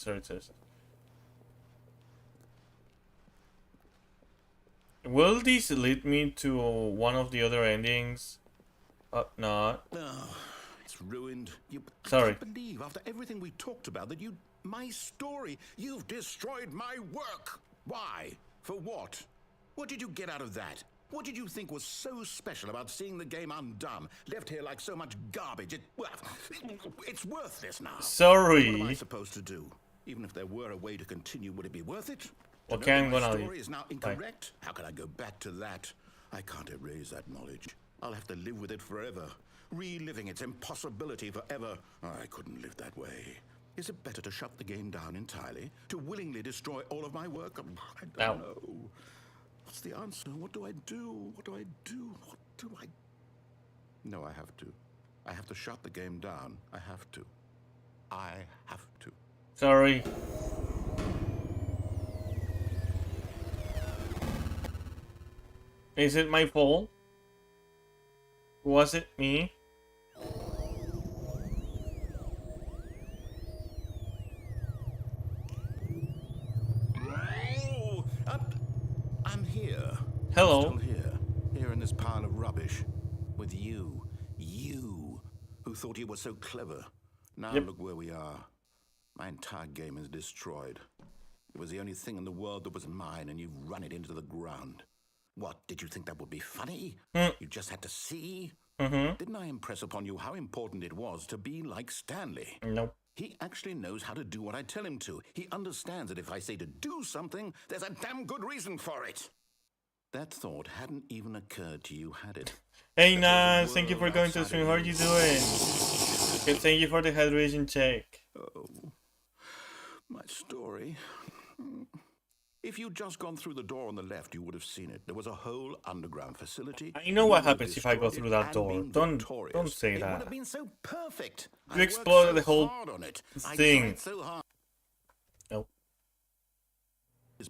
Will this lead me to one of the other endings? No. Oh, it's ruined. Sorry. I can't believe after everything we talked about that my story, you've destroyed my work. Why? For what? What did you get out of that? What did you think was so special about seeing the game undone, left here like so much garbage? It's worthless now. Sorry. What am I supposed to do? Even if there were a way to continue, would it be worth it? To Okay, know I'm that gonna my leave. story is now incorrect? How can I go back to that? I can't erase that knowledge. I'll have to live with it forever, reliving its impossibility forever. I couldn't live that way. Is it better to shut the game down entirely? To willingly destroy all of my work? I don't know. What's the answer? What do I do? What do I do? What do I... No, I have to. I have to shut the game down. I have to. I have to. Sorry. Is it my fault? Was it me? Oh, I'm here. Hello. I'm still here in this pile of rubbish, with you, who thought you were so clever. Now Yep. look where we are. My entire game is destroyed. It was the only thing in the world that was mine, and you've run it into the ground. What, did you think that would be funny? You just had to see? Didn't I impress upon you how important it was to be like Stanley? Nope. He actually knows how to do what I tell him to. He understands that if I say to do something, there's a damn good reason for it. That thought hadn't even occurred to you, had it? Hey That Nas, there's a thank you for world going to the outside stream. of How are you. you doing? Okay, thank you for the hydration check. Oh, my story. If you'd just gone through the door on the left, you would have seen it. There was a whole underground facility. I know You what would have happens if I go destroyed through it that and door. been Don't victorious. say It that. would have been so perfect. You I worked exploded so the whole hard on it. thing. I tried so hard. Nope.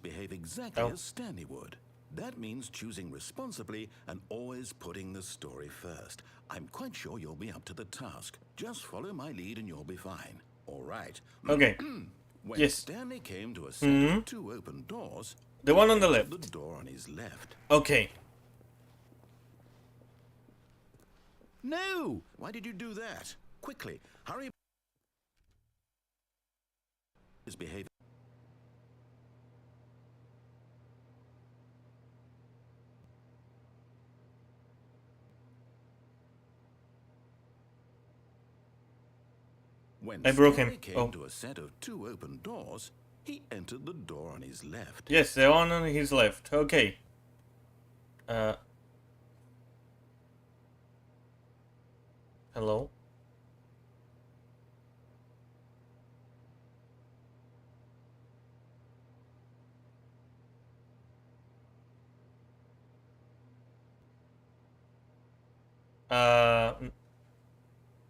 Behave exactly as Stanley would. That means choosing responsibly and always putting the story first. I'm quite sure you'll be up to the task. Just follow my lead and you'll be fine. All right. Okay. When Yes. Stanley came to a set of two open doors, The one on the he left. entered the door on his left. Okay. No! Why did you do that? Quickly, hurry. His behavior. When I broke Stanley him. came Oh. to a set of two open doors, he entered the door on his left. Yes, the one on his left. Okay. Hello?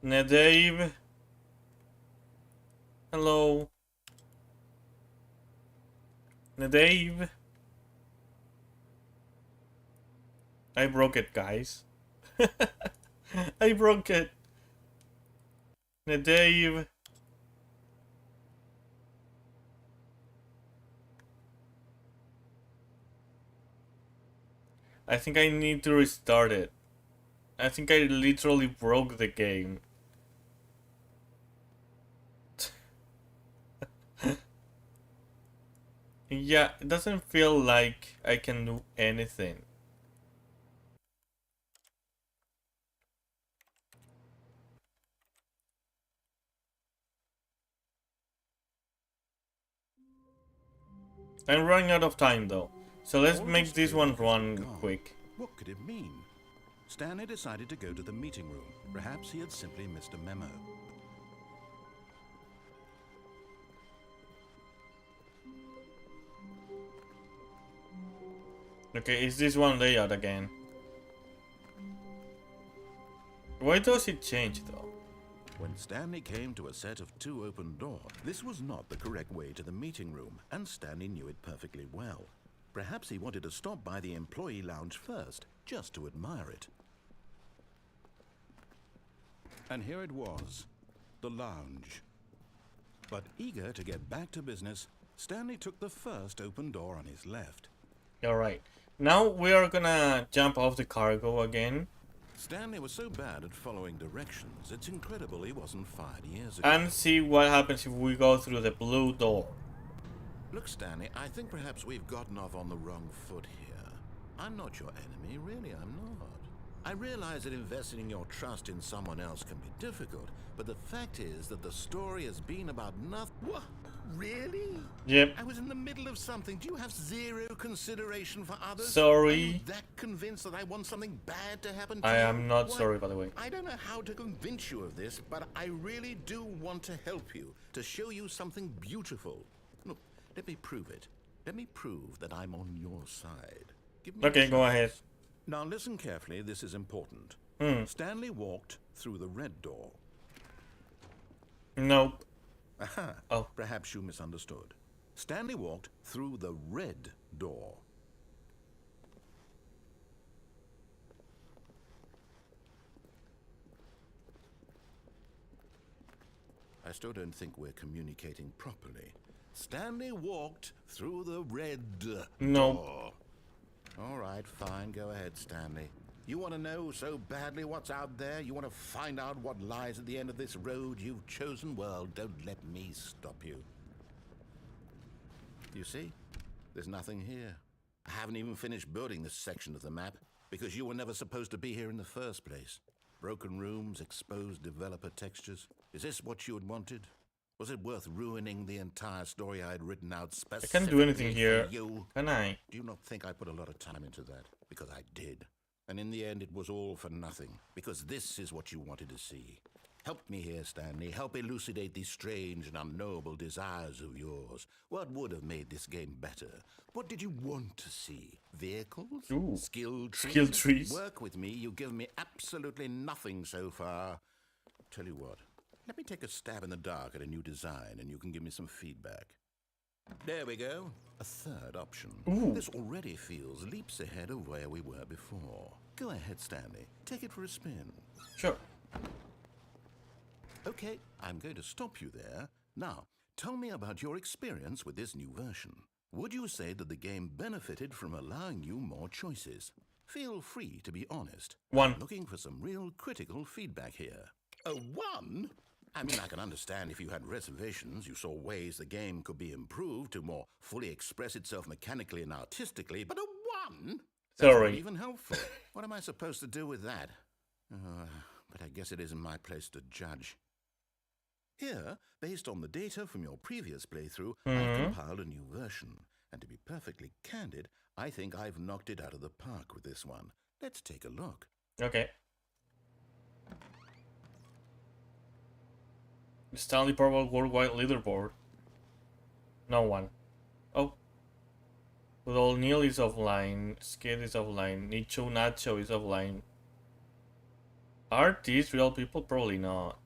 Dave. Hello. Dave. I broke it, guys. I broke it. Dave. I think I need to restart it. I think I literally broke the game. Yeah, it doesn't feel like I can do anything. I'm running out of time though. So let's All make his this one co-workers run were gone. quick. What could it mean? Stanley decided to go to the meeting room. Perhaps he had simply missed a memo. Okay, is this one layout again? Why does it change though? When Stanley came to a set of 2 open doors, this was not the correct way to the meeting room, and Stanley knew it perfectly well. Perhaps he wanted to stop by the employee lounge first, just to admire it. And here it was, the lounge. But eager to get back to business, Stanley took the first open door on his left. Alright, now we are gonna jump off the cargo again. Stanley was so bad at following directions, it's incredible he wasn't fired years ago. And see what happens if we go through the blue door. Look, Stanley, I think perhaps we've gotten off on the wrong foot here. I'm not your enemy, really, I'm not. I realize that investing your trust in someone else can be difficult, but the fact is that the story has been about nothing. What? Really? Yep. I was in the middle of something. Do you have zero consideration for others? Sorry. Are you that convinced that I want something bad to happen to you? I am not What? sorry, by the way. I don't know how to convince you of this, but I really do want to help you, to show you something beautiful. Look, let me prove it. Let me prove that I'm on your side. Give me a Okay, go chance. ahead. Now listen carefully, this is important. Stanley walked through the red door. Nope. Aha. Oh. Perhaps you misunderstood. Stanley walked through the red door. I still don't think we're communicating properly. Stanley walked through the red No. door. All right, fine. Go ahead, Stanley. You want to know so badly what's out there? You want to find out what lies at the end of this road you've chosen? Well, don't let me stop you. You see? There's nothing here. I haven't even finished building this section of the map because you were never supposed to be here in the first place. Broken rooms, exposed developer textures. Is this what you had wanted? Was it worth ruining the entire story I had written out I specifically can't do anything here. for you? Can I? Do you not think I put a lot of time into that? Because I did. And in the end, it was all for nothing. Because this is what you wanted to see. Help me here, Stanley. Help elucidate these strange and unknowable desires of yours. What would have made this game better? What did you want to see? Vehicles? Ooh. Skill trees? Skill trees. Work with me. You've given me absolutely nothing so far. Tell you what. Let me take a stab in the dark at a new design, and you can give me some feedback. There we go. A third option. Ooh. This already feels leaps ahead of where we were before. Go ahead, Stanley. Take it for a spin. Sure. Okay, I'm going to stop you there. Now, tell me about your experience with this new version. Would you say that the game benefited from allowing you more choices? Feel free to be honest. 1. Looking for some real critical feedback here. A 1? I mean, I can understand if you had reservations, you saw ways the game could be improved to more fully express itself mechanically and artistically, but a 1? That's Sorry. not even helpful. What am I supposed to do with that? But I guess it isn't my place to judge. Here, based on the data from your previous playthrough, I've compiled a new version. And to be perfectly candid, I think I've knocked it out of the park with this one. Let's take a look. Okay. The Stanley Parable Worldwide Leaderboard. No one. Oh. Rudol Neil is offline. Skid is offline. Nicho Nacho is offline. Are these real people? Probably not.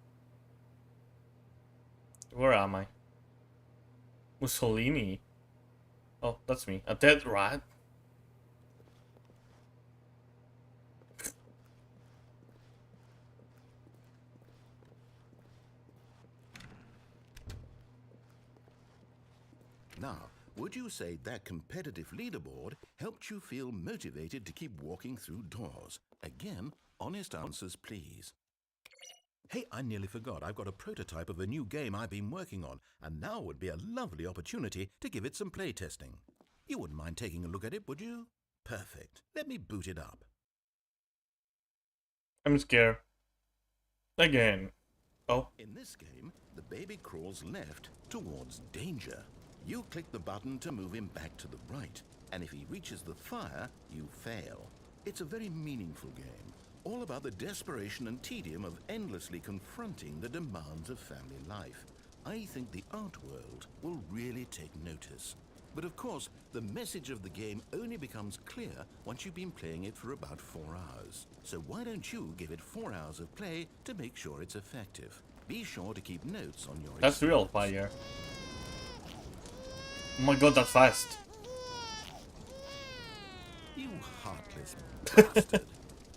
Where am I? Mussolini. Oh, that's me. A dead rat. Now, would you say that competitive leaderboard helped you feel motivated to keep walking through doors? Again, honest answers, please. Hey, I nearly forgot. I've got a prototype of a new game I've been working on, and now would be a lovely opportunity to give it some playtesting. You wouldn't mind taking a look at it, would you? Perfect. Let me boot it up. I'm scared. Again. Oh. In this game, the baby crawls left towards danger. You click the button to move him back to the right, and if he reaches the fire, you fail. It's a very meaningful game, all about the desperation and tedium of endlessly confronting the demands of family life. I think the art world will really take notice. But of course, the message of the game only becomes clear once you've been playing it for about 4 hours. So why don't you give it 4 hours of play to make sure it's effective? Be sure to keep notes on your That's real fire. Oh my god, that's fast. You heartless bastard.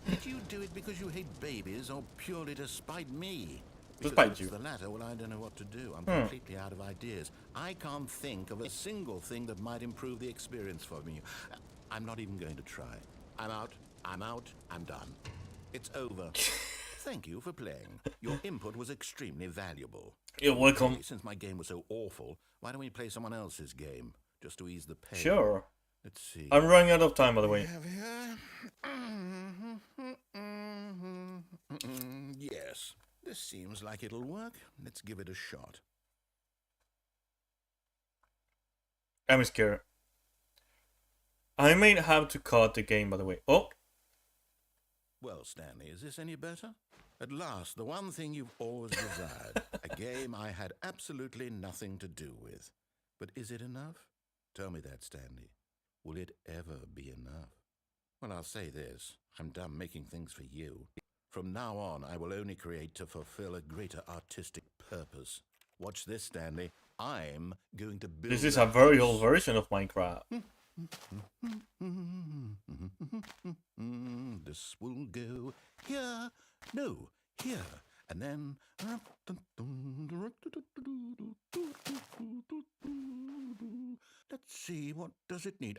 Did you do it because you hate babies or purely to spite me? Because spite if it's you. the latter, well, I don't know what to do. I'm completely out of ideas. I can't think of a single thing that might improve the experience for me. I'm not even going to try. I'm out. I'm out. I'm done. It's over. Thank you for playing. Your input was extremely valuable. You're welcome. Hey, since my game was so awful, why don't we play someone else's game? Just to ease the pain. Sure. Let's see. I'm running out of time, by the way. Yes, this seems like it'll work. Let's give it a shot. I'm scared. I may have to cut the game, by the way. Oh, Well, Stanley, is this any better? At last, the one thing you've always desired. A game I had absolutely nothing to do with. But is it enough? Tell me that, Stanley. Will it ever be enough? Well, I'll say this. I'm done making things for you. From now on, I will only create to fulfill a greater artistic purpose. Watch this, Stanley. I'm going to build... this is a very old version of Minecraft. This will go here. No, here. And then... Let's see, what does it need?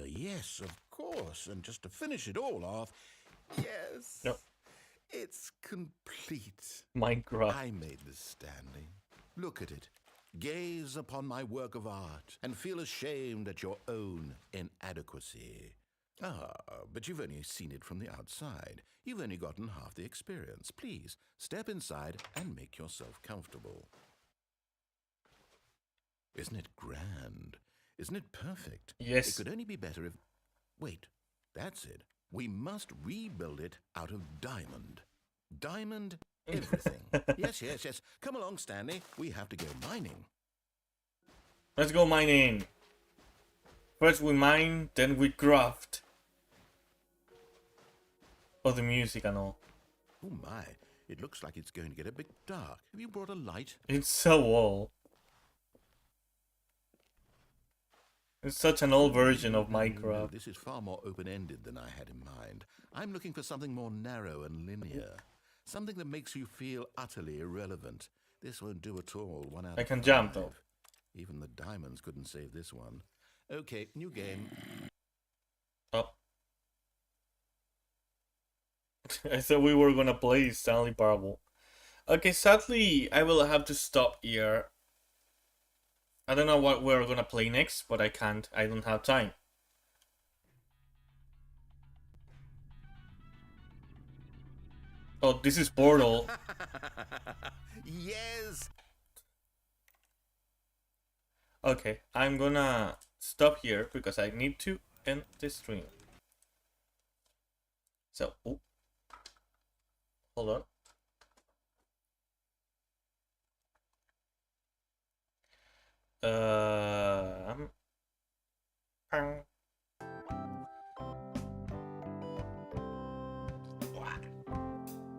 Yes, of course. And just to finish it all off, yes. Yep. It's complete. Minecraft. I made this, Stanley. Look at it. Gaze upon my work of art and feel ashamed at your own inadequacy. Ah, but you've only seen it from the outside. You've only gotten half the experience. Please, step inside and make yourself comfortable. Isn't it grand? Isn't it perfect? Yes. It could only be better if... Wait, that's it. We must rebuild it out of diamond. Diamond everything. Yes. Come along, Stanley. We have to go mining. Let's go mining. First we mine, then we craft. Oh, the music and all. Oh my, it looks like it's going to get a bit dark. Have you brought a light? It's so old. It's such an old version of No, Minecraft. this is far more open-ended than I had in mind. I'm looking for something more narrow and linear. Something that makes you feel utterly irrelevant. This won't do at all. 1 out of I can 5. jump though. Even the diamonds couldn't save this one. Okay, new game. Oh. I thought we were gonna play Stanley Parable. Okay, sadly, I will have to stop here. I don't know what we're gonna play next, but I can't. I don't have time. Oh, this is Portal. Yes! Okay, I'm gonna stop here because I need to end the stream. So, oh. Hold on.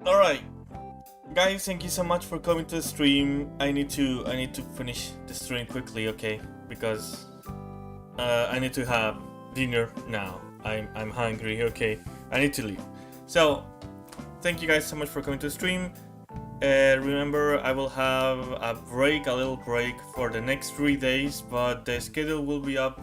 Alright. Guys, thank you so much for coming to the stream. I need to finish the stream quickly, okay? Because I need to have dinner now. I'm hungry, okay? I need to leave. So, thank you guys so much for coming to the stream. Remember, I will have a little break for the next 3 days, but the schedule will be up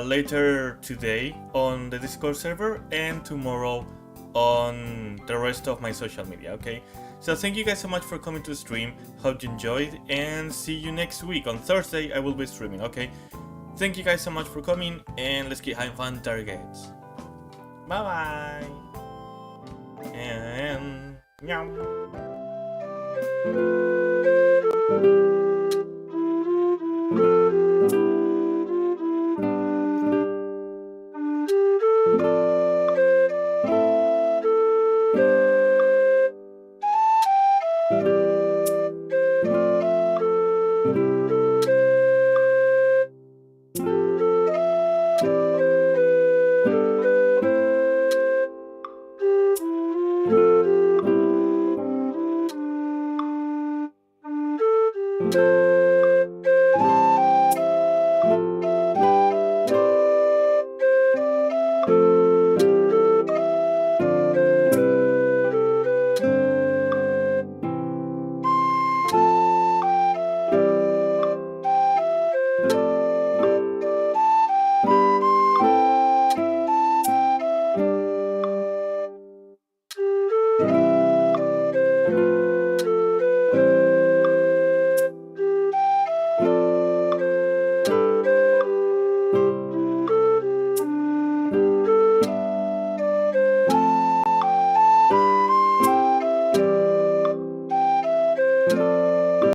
later today on the Discord server and tomorrow on the rest of my social media, okay? So thank you guys so much for coming to the stream. Hope you enjoyed, and see you next week. On Thursday, I will be streaming, okay? Thank you guys so much for coming, and let's keep having fun targets. Bye-bye! And... meow.